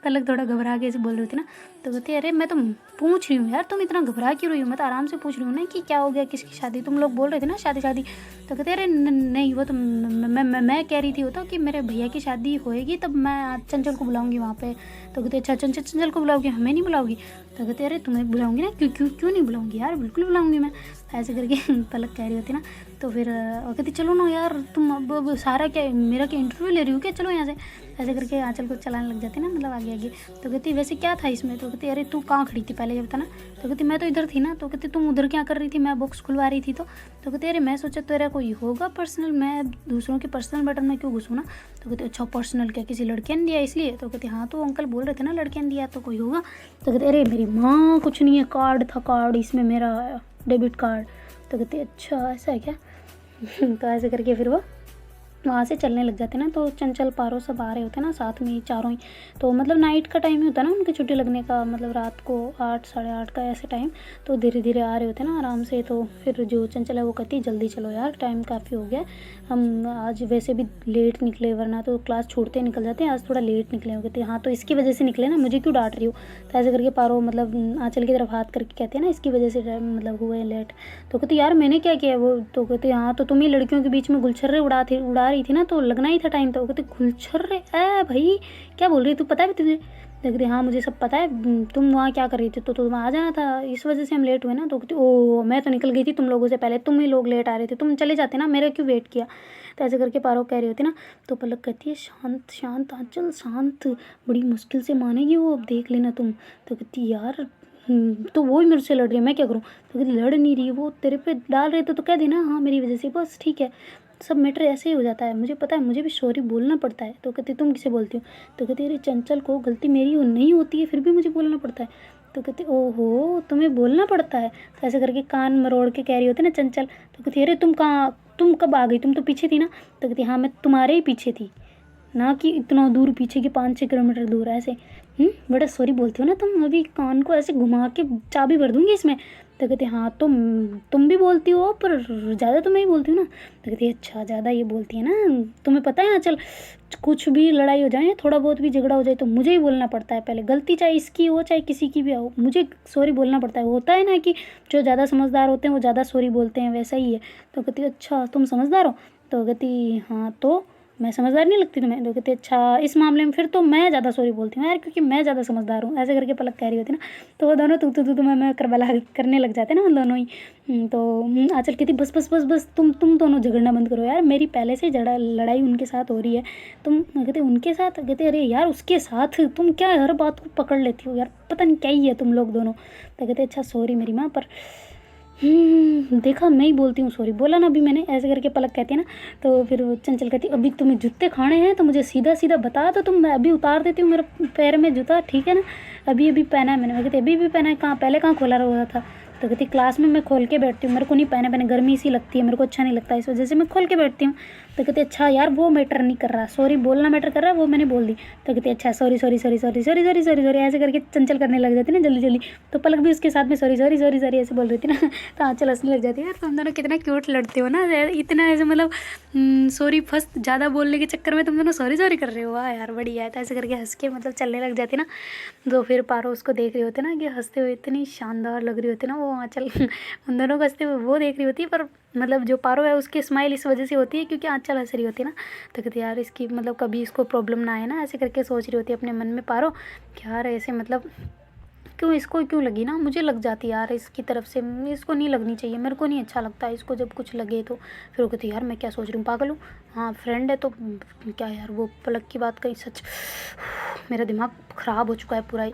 पलक थोड़ा घबरा के ऐसे बोल रही थी ना। तो कहती अरे मैं तो पूछ रही हूँ यार, तुम इतना घबरा क्यों रही हो, मैं तो आराम से पूछ रही हूँ ना कि क्या हो गया, किसकी शादी, तुम लोग बोल रहे थे ना शादी शादी। तो कहते अरे नहीं वो तो मैं कह रही थी वो तो कि मेरे भैया की शादी होएगी तब मैं आज चंचल को बुलाऊंगी वहाँ पे। तो कहते अच्छा चंचल को बुलाओगी, हमें नहीं बुलाओगी। तो कहते अरे तुम्हें बुलाऊंगी ना, क्यों नहीं बुलाऊंगी यार, बिल्कुल बुलाऊंगी मैं, ऐसे करके पलक कह रही होती ना। तो फिर वो कहती चलो ना यार, तुम अब सारा क्या मेरा क्या इंटरव्यू ले रही हो क्या, चलो यहाँ से, ऐसे करके आंचल को चलाने लग जाती ना, मतलब आगे आगे। तो कहती वैसे क्या था इसमें। तो कहती अरे तू कहाँ खड़ी थी पहले ये बता ना। तो कहती मैं तो इधर थी ना। तो कहती तुम उधर क्या कर रही थी, मैं बॉक्स खुलवा रही थी। तो कहती अरे मैं सोचा तेरा कोई होगा पर्सनल, मैं दूसरों के पर्सनल मैटर में क्यों घुसूँ ना। तो कहती अच्छा पर्सनल क्या, किसी लड़के ने दिया इसलिए। तो कहती हाँ तो अंकल बोल रहे थे ना लड़के ने दिया तो कोई होगा। तो कहती अरे मेरी माँ कुछ नहीं है, कार्ड था, कार्ड इसमें मेरा डेबिट कार्ड। तो कहती अच्छा ऐसा है क्या। तो ऐसे करके फिर वो वहाँ से चलने लग जाते ना। तो चंचल पारो सब आ रहे होते ना साथ में चारों ही। तो मतलब नाइट का टाइम ही होता ना उनकी छुट्टी लगने का, मतलब रात को 8 साढ़े 8 का ऐसे टाइम। तो धीरे धीरे आ रहे होते ना आराम से। तो फिर जो चंचल है वो कहती जल्दी चलो यार, टाइम काफ़ी हो गया, हम आज वैसे भी लेट निकले, वरना तो क्लास छूटते निकल जाते हैं, आज थोड़ा लेट निकले। हो कहते हाँ तो इसकी वजह से निकले ना, मुझे क्यों डांट रही हो। तो ऐसे करके पारो मतलब आंचल की तरफ हाथ करके कहते हैं ना इसकी वजह से मतलब हुए लेट। तो कहती यार मैंने क्या किया वो। तो कहती हाँ तो तुम ही लड़कियों के बीच में गुलछर्रे उड़ा रही थी ना, तो लगना ही था टाइम। तो कहते गुलछर्रे ए भाई क्या बोल रही तू, पता है तुझे। तो कहती हाँ मुझे सब पता है, तुम वहाँ क्या कर रही थी, तो तुम आ जाना था, इस वजह से हम लेट हुए ना। तो कहती ओ मैं तो निकल गई थी तुम लोगों से पहले, तुम ही लोग लेट आ रहे थे, तुम चले जाते ना, मेरा क्यों वेट किया। तो ऐसे करके पारो कह रही होती ना। तो पलक कहती है शांत शांत आंचल शांत, बड़ी मुश्किल से मानेगी वो, अब देख लेना तुम। तो कहती यार तो वो ही मेरे से लड़ रही है, मैं क्या करूँ। तो कहती लड़ नहीं रही वो, तेरे पे डाल रहे तो कह देना हाँ मेरी वजह से, बस ठीक है, सब मैटर ऐसे ही हो जाता है, मुझे पता है, मुझे भी सॉरी बोलना पड़ता है। तो कहती तुम किसे बोलती हो। तो कहती अरे चंचल को, गलती मेरी नहीं होती है फिर भी मुझे बोलना पड़ता है। तो कहती ओहो तुम्हें बोलना पड़ता है। तो ऐसे करके कान मरोड़ के कह रही होती ना चंचल। तो कहती अरे तुम कब आ गई, तुम तो पीछे थी ना। तो कहती हाँ मैं तुम्हारे ही पीछे थी, ना कि इतना दूर पीछे के 5-6 किलोमीटर दूर ऐसे। बड़ा सॉरी बोलती हो ना तुम, अभी कान को ऐसे घुमा के चाबी भर दूंगी इसमें। तो कहते हाँ तुम भी बोलती हो पर ज़्यादा तो मैं ही बोलती हूँ ना। तो कहती अच्छा ज़्यादा ये बोलती है ना, तुम्हें पता है चल कुछ भी लड़ाई हो जाए, थोड़ा बहुत भी झगड़ा हो जाए तो मुझे ही बोलना पड़ता है पहले, गलती चाहे इसकी हो चाहे किसी की भी हो, मुझे सॉरी बोलना पड़ता है। होता है ना कि जो ज़्यादा समझदार होते हैं वो ज़्यादा सॉरी बोलते हैं, वैसा ही है। तो कहती अच्छा तुम समझदार हो। तो कहती हाँ तो मैं समझदार नहीं लगती तुम्हें। तो कहते अच्छा इस मामले में फिर तो मैं ज़्यादा सॉरी बोलती हूँ यार, क्योंकि मैं ज़्यादा समझदार हूँ, ऐसे करके पलक कह रही होती ना। तो वो दोनों तू मैं करबला करने लग जाते ना दोनों ही। तो आंचल कहती बस बस बस बस तुम दोनों झगड़ना बंद करो यार, मेरी पहले से लड़ाई उनके साथ हो रही है। तुम कहते उनके साथ, कहते अरे यार उसके साथ, तुम क्या हर बात को पकड़ लेती हो यार, पता नहीं क्या ही है तुम लोग दोनों। तो कहते अच्छा सॉरी मेरी माँ, पर देखा मैं ही बोलती हूँ सॉरी, बोला ना अभी मैंने, ऐसे करके पलक कहती है ना। तो फिर वो चंचल कहती अभी तुम्हें जूते खाने हैं तो मुझे सीधा सीधा बता दो तुम, मैं अभी उतार देती हूँ मेरे पैर में जूता, ठीक है ना। अभी अभी पहना है मैंने। मैं कहती अभी भी पहना है, कहाँ पहले कहाँ खोला रहा था। तो कहती क्लास में मैं खोल के बैठती हूँ, मेरे को नहीं पहने गर्मी सी लगती है, मेरे को अच्छा नहीं लगता, इस वजह से मैं खोल के बैठती हूँ। तो कहती अच्छा यार वो मैटर नहीं कर रहा, सॉरी बोलना मैटर कर रहा है, वो मैंने बोल दी। तो कहती अच्छा sorry sorry sorry sorry sorry sorry sorry sorry, ऐसे करके चंचल करने लग जाती ना जल्दी जल्दी। तो पलक भी उसके साथ में सॉरी सॉरी सॉरी सॉरी ऐसे बोल रही थी ना। तो आंचल हंसने लग जाती है यार, तुम दोनों कितना क्यूट लड़ते हो ना, इतना ऐसे मतलब सॉरी फर्स्ट ज़्यादा बोलने के चक्कर में तुम दोनों सॉरी सॉरी कर रहे हो, वाह यार बढ़िया है। तो ऐसे करके हंस के मतलब चलने लग जाती ना। तो फिर पारो उसको देख रही होती ना कि हंसते हुए इतनी शानदार लग रही होती ना वो आंचल उन दोनों को हंसते हुए वो देख रही होती है, पर मतलब जो पारो है उसकी स्माइल इस वजह से होती है क्योंकि आंचल हंस रही होती है ना। तो कहती यार इसकी मतलब कभी इसको प्रॉब्लम ना आए ना, ऐसे करके सोच रही होती है अपने मन में पारो कि यार ऐसे मतलब क्यों इसको क्यों लगी ना, मुझे लग जाती यार इसकी तरफ से, इसको नहीं लगनी चाहिए, मेरे को नहीं अच्छा लगता इसको जब कुछ लगे। तो फिर वो कहती यार मैं क्या सोच रही हूँ, पागल हूँ, हाँ फ्रेंड है तो क्या यार। वो पलक की बात कही, सच मेरा दिमाग ख़राब हो चुका है पूरा ही।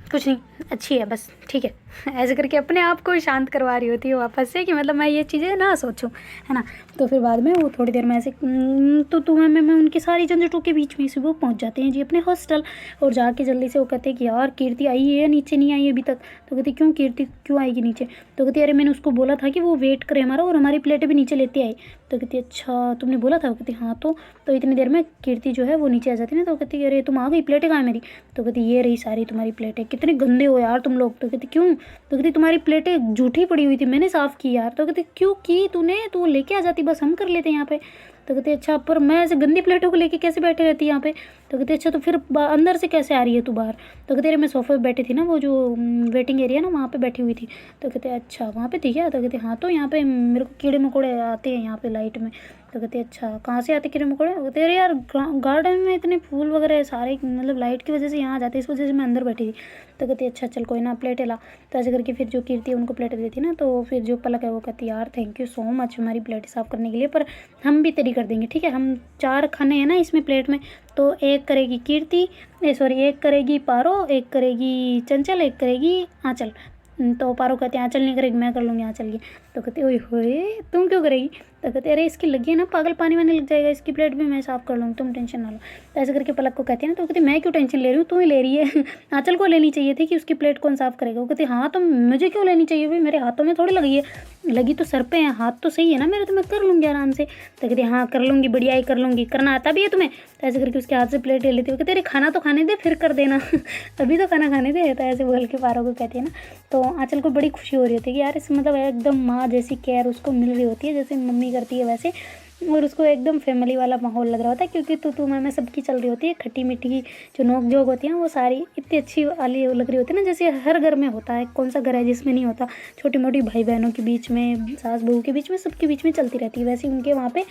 कुछ नहीं, अच्छी है बस, ठीक है। ऐसे करके अपने आप को शांत करवा रही होती है वापस से कि मतलब मैं ये चीज़ें ना सोचूं, है ना। तो फिर बाद में वो थोड़ी देर में ऐसे तो तुम्हें मैं उनकी सारी झंझटों के बीच में से वो पहुंच जाते हैं जी अपने हॉस्टल। और जाके जल्दी से वो कहते हैं कि यार कीर्ति आई है या नीचे नहीं आई अभी तक। तो कहती क्यों कीर्ति क्यों आएगी नीचे। तो कहती अरे मैंने उसको बोला था कि वो वेट करे हमारा और हमारी प्लेटें भी नीचे लेते आए। तो कहती अच्छा तुमने बोला था। वो कहती हाँ। तो इतनी देर में कीर्ति जो है वो नीचे आ जाती है ना। तो कहती अरे तुम आ गई, प्लेटें कहाँ है मेरी। तो कहती ये रही सारी तुम्हारी प्लेटें, कितने गंदे हो यार तुम लोग। तो कहती क्यों। तो कहती तुम्हारी प्लेटें जूठी पड़ी हुई थी, मैंने साफ़ की यार। तो कहती क्यों की तूने, तू लेके आ जाती, बस हम कर लेते यहाँ पे। तो कहते अच्छा पर मैं ऐसे गंदी प्लेटों को लेके कैसे बैठे रहती यहाँ पे। तो कहते अच्छा तो फिर अंदर से कैसे आ रही है तू बाहर। तो कहते अरे मैं सोफे पे बैठी थी ना, वो जो वेटिंग एरिया ना वहाँ पे बैठी हुई थी। तो कहते अच्छा वहाँ पे थी क्या। तो कहते हाँ तो यहाँ पे मेरे को कीड़े मकोड़े आते हैं यहाँ पे लाइट में। तो कहते अच्छा कहाँ से आते कीड़े मकोड़े। कहते अरे यार गार्डन में इतने फूल वगैरह सारे मतलब लाइट की वजह से यहाँ आ जाते, इस वजह से मैं अंदर बैठी थी। तो कहती अच्छा चल कोई ना, प्लेटें ला। तो ऐसे करके फिर जो कीर्ति उनको प्लेटें देती ना, तो फिर जो पलक है वो कहती यार थैंक यू सो मच हमारी प्लेटें साफ़ करने के लिए, पर हम भी तेरी कर देंगे ठीक है। हम 4 खाने हैं ना इसमें प्लेट में, तो एक करेगी कीर्ति, सॉरी एक करेगी पारो, एक करेगी चंचल, एक करेगी आंचल। तो पारो कहती है आंचल नहीं करेगी, मैं कर लूँगी आंचल की। तो कहती ओए होए तुम क्यों करेगी। तो कहते अरे इसकी लगी है ना पागल, पानी वानी लग जाएगा, इसकी प्लेट भी मैं साफ़ कर लूँगी, तुम टेंशन ना लो। तो ऐसे करके पलक को कहती है ना। तो कहती मैं क्यों टेंशन ले रही हूँ, तू ही ले रही है। आंचल को लेनी चाहिए थी कि उसकी प्लेट कौन साफ़ करेगा। वो कहती हाँ तो मुझे क्यों लेनी चाहिए भाई, मेरे हाथों में थोड़ी लगी है, लगी तो सर पे है, हाथ तो सही है ना मेरे, तो मैं कर लूँगी आराम से। तो कहती हाँ कर लूँगी, बढ़िया ही कर लूँगी, करना आता भी है तुम्हें। तो ऐसे करके उसके हाथ से प्लेट ले लेती है। वो कहती अरे खाना तो खाने दे फिर कर देना। अभी तो खाना खाने दे। तो ऐसे बोल के पारो को कहती है ना। तो आंचल को बड़ी खुशी हो रही होती है कि यार इस मतलब एकदम माँ जैसी केयर उसको मिल रही होती है, जैसे मम्मी करती है वैसे। और उसको एकदम फैमिली वाला माहौल लग रहा होता है, क्योंकि तू मैं सबकी चल रही होती है, खट्टी मीठी जो नोक जोक होती है वो सारी इतनी अच्छी वाली लग रही होती है ना, जैसे हर घर में होता है। कौन सा घर है जिसमें नहीं होता, छोटी मोटी भाई बहनों के बीच में, सास बहू के बीच में, सबके बीच में चलती रहती है, वैसे उनके वहाँ पे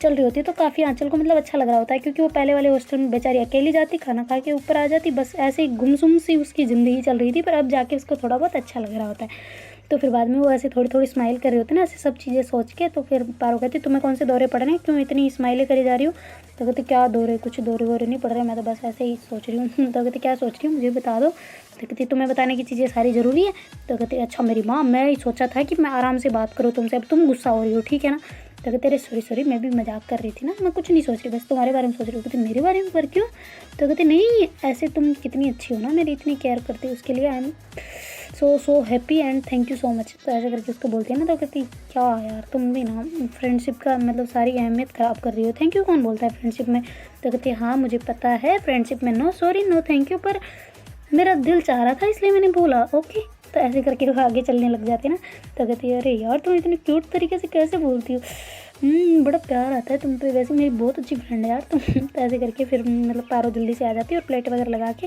चल रही होती है। तो काफ़ी आंचल को मतलब अच्छा लग रहा होता है, क्योंकि वो पहले वाले हॉस्टल में बेचारी अकेली जाती, खाना खा के ऊपर आ जाती, बस ऐसे ही गुमसुम सी उसकी ज़िंदगी चल रही थी, पर अब जाके उसको थोड़ा बहुत अच्छा लग रहा होता है। तो फिर बाद में वो ऐसे थोड़ी थोड़ी स्माइल कर रहे होते हैं ना, ऐसे सब चीज़ें सोच के। तो फिर पारो कहती तुम्हें कौन से दौरे पड़ रहे हैं, क्यों इतनी स्माइलें करी जा रही हो। तो कहती क्या दौरे, कुछ दौरे वोरे नहीं पड़ रहे, मैं तो बस ऐसे ही सोच रही हूँ। तो कहती क्या सोच रही हूँ मुझे बता दो। तो कहती तुम्हें बताने की चीज़ें सारी ज़रूरी है। तो कहती अच्छा मेरी माँ, मैं ही सोचा था कि मैं आराम से बात करूँ तुमसे, अब तुम गुस्सा हो रही हो ठीक है ना। तो कहते अरे सॉरी मैं भी मजाक कर रही थी ना, मैं कुछ नहीं सोच रही, बस तुम्हारे बारे में सोच रही हूँ। कहती मेरे बारे में पर क्यों। तो कहते नहीं ऐसे तुम कितनी अच्छी हो ना, मेरी इतनी केयर करती हो, उसके लिए I am so happy and thank you so much. तो ऐसा करके उसको बोलती है ना। तो कहती क्या यार तुम भी ना फ्रेंडशिप का मतलब सारी अहमियत ख़राब कर रही हो, थैंक यू कौन बोलता है फ्रेंडशिप में। तो कहती हाँ मुझे पता है फ्रेंडशिप में no sorry no thank you, पर मेरा दिल चाह रहा था इसलिए मैंने बोला ओके। तो ऐसे करके वो आगे चलने लग जाते ना। तो कहती है अरे यार तुम इतने क्यूट तरीके से कैसे बोलती हो, बड़ा प्यार आता है तुम पे, वैसे मेरी बहुत अच्छी फ्रेंड है यार तुम। तो ऐसे करके फिर मतलब पारो जल्दी से आ जाती है और प्लेट वगैरह लगा के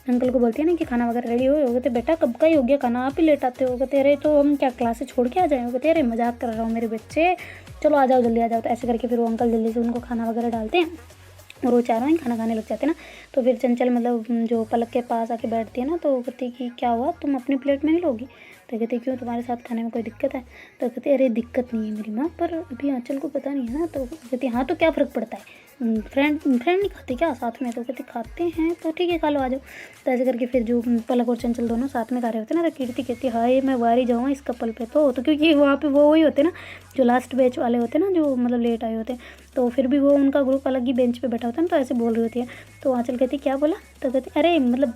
अंकल को बोलती है ना कि खाना वगैरह रेडी हो। कहते बेटा कब का ही हो गया खाना, आप ही लेट आते हो। कहते अरे तो हम क्या क्लास से छोड़ के आ जाए। कहते अरे मजाक कर रहा हूँ मेरे बच्चे, चलो आ जाओ जल्दी आ जाओ। तो ऐसे करके फिर वो अंकल जल्दी से उनको खाना वगैरह डालते हैं और वो चारों ही खाना खाने लग जाते हैं ना। तो फिर चंचल मतलब जो पलक के पास आके बैठती है ना, तो वो कहती कि क्या हुआ तुम अपनी प्लेट में नहीं लोगी। तो कहती क्यों तुम्हारे साथ खाने में कोई दिक्कत है। तो कहती अरे दिक्कत नहीं है मेरी माँ, पर अभी आंचल को पता नहीं है ना। तो कहती हाँ तो क्या फ़र्क पड़ता है, फ्रेंड नहीं खाते क्या साथ में। तो कहते खाते हैं तो ठीक है खा लो आ जाओ। तो ऐसे करके फिर जो पलक और चंचल दोनों साथ में खा रहे होते हैं ना। तो कीर्ति कहती है हाय मैं वारी जाऊँ इस कपल पे। तो क्योंकि वहाँ पे वो वही होते हैं ना जो लास्ट बैच वाले होते हैं ना, जो मतलब लेट आए होते हैं, तो फिर भी वो उनका ग्रुप अलग ही बेंच पे बैठा होता है ना। तो ऐसे बोल रही होती है। तो आंचल कहती क्या बोला। तो कहती अरे मतलब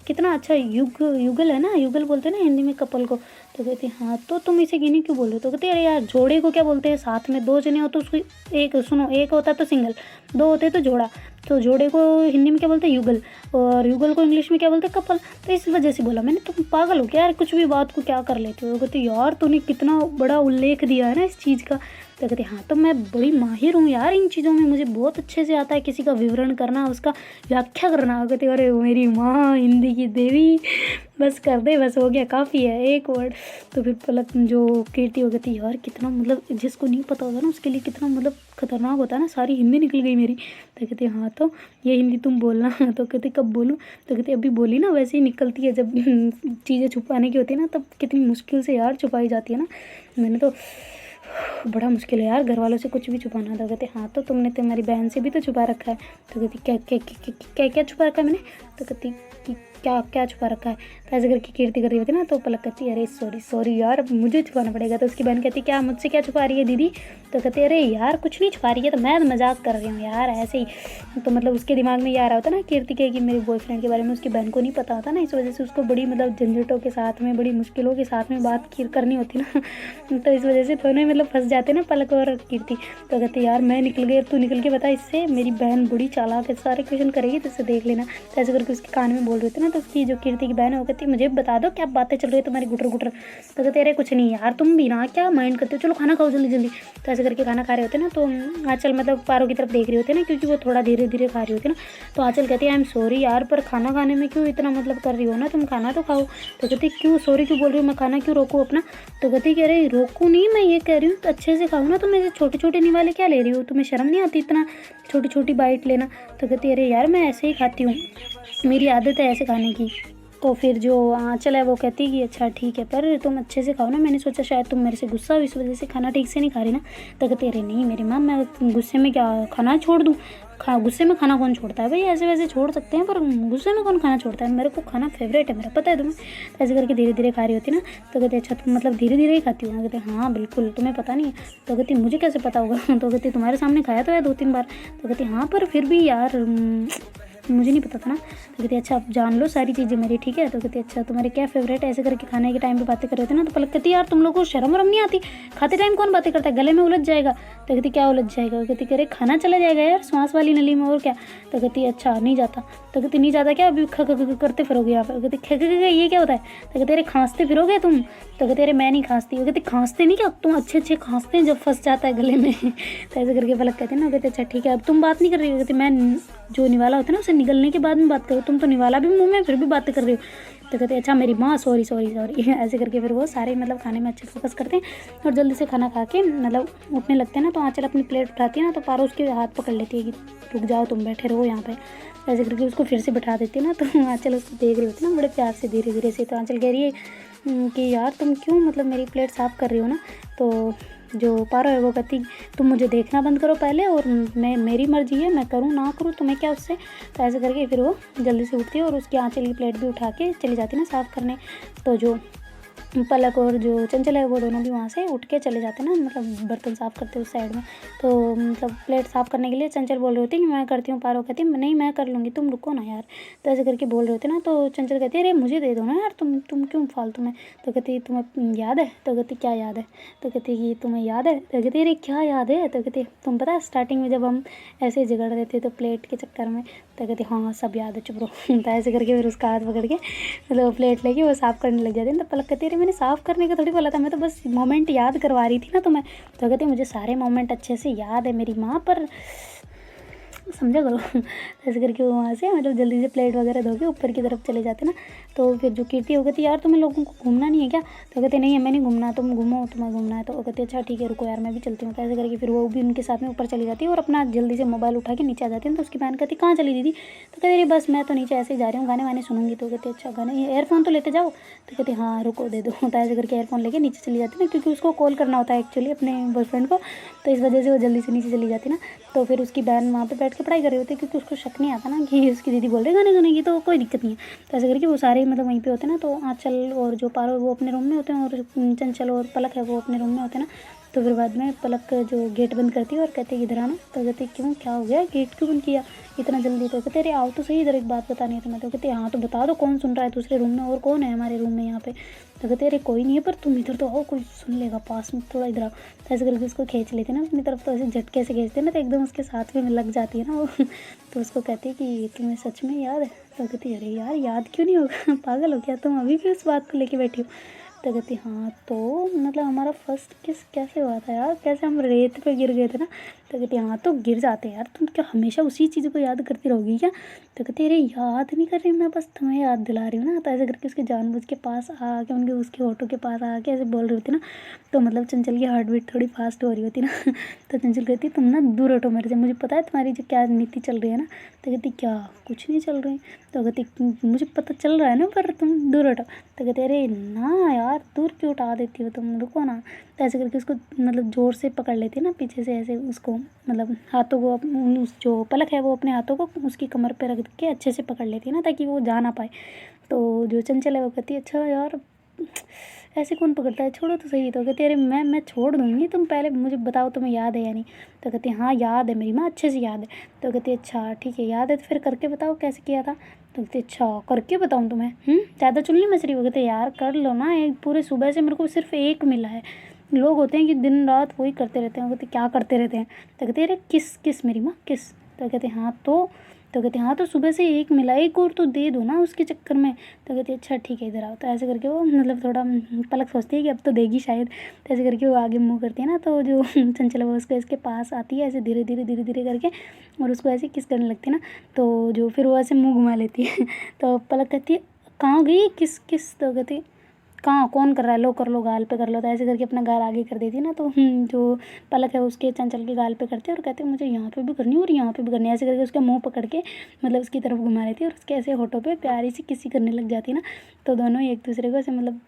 कितना अच्छा युगल है ना, युगल बोलते हैं ना हिंदी में कपल को। तो कहती हाँ तो तुम इसे गिनी क्यों बोल रहे हो। तो कहती अरे यार जोड़े को क्या बोलते हैं, साथ में 2 जने हो तो उसको एक सुनो, एक होता तो सिंगल, 2 होते तो जोड़ा। तो जोड़े को हिंदी में क्या बोलते हैं युगल, और युगल को इंग्लिश में क्या बोलते हैं कपल। तो इस वजह से बोला मैंने, तुम पागल हो क्या यार, कुछ भी बात को क्या कर लेते हो। कहती यार तूने कितना बड़ा उल्लेख दिया है ना इस चीज़ का। तो कहती हाँ तो मैं बड़ी माहिर हूँ यार इन चीज़ों में, मुझे बहुत अच्छे से आता है किसी का विवरण करना, उसका व्याख्या करना। कहती अरे मेरी माँ हिंदी की देवी, बस कर दे बस हो गया काफ़ी है एक वर्ड। तो फिर पलक जो कीर्ति हो गई यार कितना मतलब जिसको नहीं पता होता ना उसके लिए कितना मतलब खतरनाक होता है ना, सारी हिंदी निकल गई मेरी। तो कहती हाँ तो ये हिंदी तुम बोलना। तो कहती कब बोलूँ। तो कहती अभी बोली ना, वैसे ही निकलती है जब चीज़ें छुपाने की होती है ना, तब कितनी मुश्किल से यार छुपाई जाती है ना। मैंने तो बड़ा मुश्किल है यार घर वालों से कुछ भी छुपाना। तो कहते हाँ तो तुमने तुम्हारी बहन से भी तो छुपा रखा है। तो कहती क्या क्या क्या क्या क्या, क्या छुपा रखा है मैंने। तो कहती कि क्या क्या छुपा रखा है। तो ऐसे करके कीर्ति कर रही होती ना, तो पलक कहती अरे सॉरी सॉरी यार, अब मुझे छुपाना पड़ेगा। तो उसकी बहन कहती क्या मुझसे क्या छुपा रही है दीदी। तो कहते अरे यार कुछ नहीं छुपा रही है, तो मैं मजाक कर रही हूँ यार ऐसे ही। तो मतलब उसके दिमाग में ये आ रहा होता ना कीर्ति के कि मेरे बॉयफ्रेंड के बारे में उसकी बहन को नहीं पता होता ना, इस वजह से उसको बड़ी मतलब झंझटों के साथ में, बड़ी मुश्किलों के साथ में बात करनी होती ना। तो इस वजह से दोनों मतलब फंस जाते ना पलक और कीर्ति। तो कहते यार मैं निकल गई, तू निकल के बता इससे, मेरी बहन बड़ी चालाक है, सारे क्वेश्चन करेगी तो इससे देख लेना। तो ऐसे करके उसके कान में बोल रहे थे ना, तो उसकी जो कीर्ति की बहन है वो कहती मुझे बता दो क्या बातें चल रही है तुम्हारी गुटर गुटर। तो कहते अरे कुछ नहीं यार, तुम भी ना क्या माइंड करते हो, चलो खाना खाओ जल्दी जल्दी। तो ऐसे करके खाना खा रहे होते ना, तो आंचल मतलब पारो की तरफ देख रही होती है ना, क्योंकि वो थोड़ा धीरे धीरे खा रही होती है ना। तो आंचल कहती है आई एम सॉरी यार, पर खाना खाने में क्यों इतना मतलब कर रही हो ना, तुम खाना तो खाओ। तो कहती क्यों सॉरी क्यों बोल रही हूँ, मैं खाना क्यों रोकूँ अपना। तो कहती कि अरे रोकूँ नहीं, मैं ये कह रही हूँ तो अच्छे से खाओ ना, तुम ऐसे छोटे छोटे निवाले क्या ले रही हो, तुम्हें शर्म नहीं आती इतना छोटी छोटी बाइट लेना। तो कहती अरे यार मैं ऐसे ही खाती हूँ, मेरी आदत है ऐसे खाने की। तो फिर जो आंचल है वो कहती कि अच्छा ठीक है, पर तुम अच्छे से खाओ ना, मैंने सोचा शायद तुम मेरे से गुस्सा हो इस वजह से खाना ठीक से नहीं खा रही ना। तो कहते अरे नहीं मेरी माँ, मैं गुस्से में क्या खाना छोड़ दूँ, गुस्से में खाना कौन छोड़ता है भाई, ऐसे वैसे छोड़ सकते हैं पर गुस्से में कौन खाना छोड़ता है, मेरे को खाना फेवरेट है मेरा, पता है तुम्हें। तो ऐसे करके धीरे धीरे खा रही होती ना। तो कहते अच्छा तुम मतलब धीरे धीरे ही खाती हो ना। कहते हाँ बिल्कुल, तुम्हें पता नहीं है। तो कहती मुझे कैसे पता होगा। तो कहती तुम्हारे सामने खाया तो है 2-3 बार। तो कहती हाँ पर फिर भी यार मुझे नहीं पता था ना। तो कहती अच्छा आप जान लो सारी चीज़ें मेरी, ठीक है। तो कहती अच्छा तुम्हारे क्या फेवरेट है, ऐसे करके खाने के टाइम पे बातें कर रहे थे ना। तो पलक कहती यार तुम लोगों को शर्म वरम नहीं आती, खाते टाइम कौन बातें करता है, गले में उलझ जाएगा। तो कहती क्या उलझ जाएगा। वो कहती अरे खाना चला जाएगा यार सांस वाली नली में, और क्या। तो कहती अच्छा नहीं जाता। तो कहती नहीं जाता क्या, अभी ख करते फिरोगे यहाँ पर। कहती ख ये क्या होता है। तो कहते अरे खांसते फिरोगे तुम। तो कहते अरे मैं नहीं खांसती। वो कहती खांसते नहीं क्या, तुम अच्छे अच्छे खांसते हैं जब फंस जाता है गले में। तो ऐसे करके पलक कहते हैं ना। कहते अच्छा ठीक है अब तुम बात नहीं कर रही हो। कहती मैं जो निवाला होता है ना उसे निगलने के बाद में बात करो, तुम तो निवाला भी मुंह में फिर भी बातें कर रही हो। तो कहते अच्छा मेरी माँ सॉरी सॉरी सॉरी। ऐसे करके फिर वो सारे मतलब खाने में अच्छे फोकस करते हैं और जल्दी से खाना खा के मतलब उठने लगते हैं ना। तो आंचल अपनी प्लेट उठाती है ना, तो पारो उसके हाथ पकड़ लेती है कि रुक जाओ तुम बैठे रहो यहाँ पे। ऐसे करके उसको फिर से बैठा देती है ना। तो आंचल उसको देख रही होती है ना बड़े प्यार से धीरे धीरे से। तो आंचल कह रही है कि यार तुम क्यों मतलब मेरी प्लेट साफ़ कर रही हो ना। तो जो पारो है वो कहती तुम मुझे देखना बंद करो पहले, और मैं मेरी मर्जी है मैं करूँ ना करूँ तुम्हें क्या उससे। तो ऐसे करके फिर वो जल्दी से उठती है और उसकी आंचल की प्लेट भी उठा के चली जाती है ना साफ़ करने। तो जो पलक और जो चंचल है वो दोनों भी वहाँ से उठ के चले जाते हैं ना, मतलब बर्तन साफ़ करते उस साइड में। तो मतलब प्लेट साफ़ करने के लिए चंचल बोल रही होती है कि मैं करती हूँ, पारो कहती है नहीं मैं कर लूँगी तुम रुको ना यार। तो ऐसे करके बोल रहे होते ना। तो चंचल कहती है अरे मुझे दे दो ना यार, तुम क्यों फालतू में। तो कहती तुम्हें याद है। तो कहती क्या याद है। तो कहती कि तुम्हें याद है। तो कहती अरे क्या याद है। तो कहती तुम पता है स्टार्टिंग में जब हम ऐसे झगड़ रहे थे तो प्लेट के चक्कर में। तो कहती हाँ सब याद है चुप रहो। तो ऐसे करके फिर उसका हाथ पकड़ के मतलब प्लेट लेके वो साफ़ करने लग जाती है। तो पलक कहती है मैंने साफ़ करने का थोड़ी बोला था, मैं तो बस मोमेंट याद करवा रही थी ना तुम्हें। तो कहती मुझे सारे मोमेंट अच्छे से याद है मेरी माँ, पर समझा करो। ऐसे करके वो वहाँ से मतलब जल्दी से प्लेट वगैरह धो के ऊपर की तरफ चले जाते ना। तो फिर जो कीर्ति हो कहती यार तुम्हें लोगों को घूमना नहीं है क्या। तो कहते नहीं है मैं नहीं घूमना, तुम घूमो तुम्हें घूमना है। तो वो कहते अच्छा ठीक है रुको यार मैं भी चलती हूँ। तो ऐसे करके फिर वो भी उनके साथ में ऊपर चली जाती है और अपना जल्दी से मोबाइल उठा के नीचे आ जाती है। तो उसकी बहन कहती कहाँ चली दीदी। तो कहती रही बस मैं तो नीचे ऐसे ही जा रही हूँ, गाने वाने सुनूंगी। तो कहते अच्छा गाने एयरफोन तो लेते जाओ। तो कहती हाँ रुको दे दो। तो ऐसे करके एयरफोन लेके नीचे चली जाती ना, क्योंकि उसको कॉल करना होता है एक्चुअली अपने बॉयफ्रेंड को। तो इस वजह से वो जल्दी से नीचे चली जाती ना। तो फिर उसकी बहन वहाँ पे बैठ के पढ़ाई कर रही होती है, क्योंकि उसको शक नहीं आता ना कि उसकी दीदी बोल रही गाने गाने की, तो कोई दिक्कत नहीं है। तो ऐसे करके वो सारे मतलब वहीं पे होते हैं ना। तो आंचल और जो पारो वो अपने रूम में होते हैं और चंचल और पलक है वो अपने रूम में होते हैं ना। तो फिर बाद में पलक जो गेट बंद करती है और कहती है इधर आना। तो कहती क्यों क्या हो गया, गेट क्यों बंद किया इतना जल्दी। तो कहते अरे आओ तो सही, इधर एक बात बतानी है तुम्हें। तो कहते हाँ तो बता दो कौन सुन रहा है दूसरे रूम में, और कौन है हमारे रूम में यहाँ पे। तो कहते अरे कोई नहीं है पर तुम इधर तो आओ, कोई सुन लेगा पास में, थोड़ा इधर आओ। तो ऐसे करके उसको खींच लेते ना अपनी तरफ। तो ऐसे झटके से खींचते ना तो एकदम उसके साथ में लग जाती है ना वो। तो उसको कहती है कि तुम्हें सच में याद है। तो कहती अरे यार याद क्यों नहीं होगा, पागल हो क्या तुम अभी भी उस बात को लेके बैठी हो। तो कहती हाँ तो मतलब हमारा फर्स्ट किस कैसे हुआ था यार, कैसे हम रेत पे गिर गए थे ना। तो कहती हाँ तो गिर जाते यार, तुम क्या हमेशा उसी चीज़ को याद करती रहोगी क्या। तो कहती अरे याद नहीं कर रही मैं, बस तुम्हें याद दिला रही हूँ ना। तो ऐसे करके उसके जानबूझ के पास आके उनके उसके ऑटो के पास आके ऐसे बोल रही होती ना। तो मतलब चंचल की हार्ट बीट थोड़ी फास्ट हो रही होती ना। तो चंचल कहती तुम ना दूर हटो मेरे से, मुझे पता है तुम्हारी जो क्या नीति चल रही है ना। तो कहती क्या कुछ नहीं चल रही। तो कहती मुझे पता चल रहा है ना पर तुम दूर हटो। तो कहते अरे ना यार दूर क्यों उठा देती हो तुम, रुको ना। तो ऐसे करके उसको मतलब ज़ोर से पकड़ लेती है ना पीछे से ऐसे उसको, मतलब हाथों को उस जो पलक है वो अपने हाथों को उसकी कमर पे रख के अच्छे से पकड़ लेती है ना, ताकि वो जा ना पाए। तो जो चंचल है वो कहती है अच्छा यार ऐसे कौन पकड़ता है, छोड़ो तो सही। तो कहती है अरे मैं छोड़ दूँगी, तुम पहले मुझे बताओ तुम्हें याद है या नहीं। तो कहती है हाँ याद है मेरी माँ, अच्छे से याद है। तो कहती है अच्छा ठीक है याद है तो फिर करके बताओ कैसे किया था। तो कहती है अच्छा करके बताऊँ तुम्हें, ज़्यादा चुल्ली मच रही। वो कहते यार कर लो ना, एक पूरे सुबह से मेरे को सिर्फ एक मिला है, लोग होते हैं कि दिन रात वही करते रहते हैं। वो कहते क्या करते रहते हैं। तो कहते अरे किस किस मेरी माँ किस। तो कहते हाँ तो कहते हाँ तो सुबह से एक मिला, एक और तो दे दो ना उसके चक्कर में। तो कहती अच्छा ठीक है इधर आओ। तो ऐसे करके वो मतलब थोड़ा पलक सोचती है कि अब तो देगी शायद। तो ऐसे करके वो आगे मुँह करती है ना, तो जो चंचल वो उसको इसके पास आती है ऐसे धीरे धीरे धीरे धीरे करके, और उसको ऐसे किस करने लगती है ना। तो जो फिर वो ऐसे मुँह घुमा लेती है। तो पलक कहती है कहाँ गई किस किस। तो कहती कहाँ कौन कर रहा है, लो कर लो गाल पे कर लो। तो ऐसे करके अपना गाल आगे कर देती है ना। तो जो पलक है उसके चंचल के गाल पे करते हैं और कहते हैं मुझे यहाँ पे भी करनी है और यहाँ पे भी करनी है। ऐसे करके उसका मुंह पकड़ के मतलब उसकी तरफ घुमा लेती है और उसके ऐसे होठों पे प्यारी सी किसी करने लग जाती है ना। तो दोनों एक दूसरे को ऐसे मतलब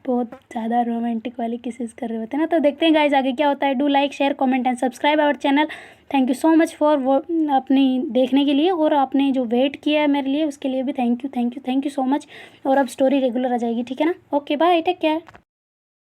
बहुत ज़्यादा रोमांटिक वाली किसेस कर रहे होते हैं ना। तो देखते हैं गाइस आगे क्या होता है। Do like share comment and subscribe our channel. Thank you so much for वो अपनी देखने के लिए, और आपने जो वेट किया है मेरे लिए उसके लिए भी थैंक यू सो मच। और अब स्टोरी रेगुलर आ जाएगी, ठीक है ना। Okay bye, take care.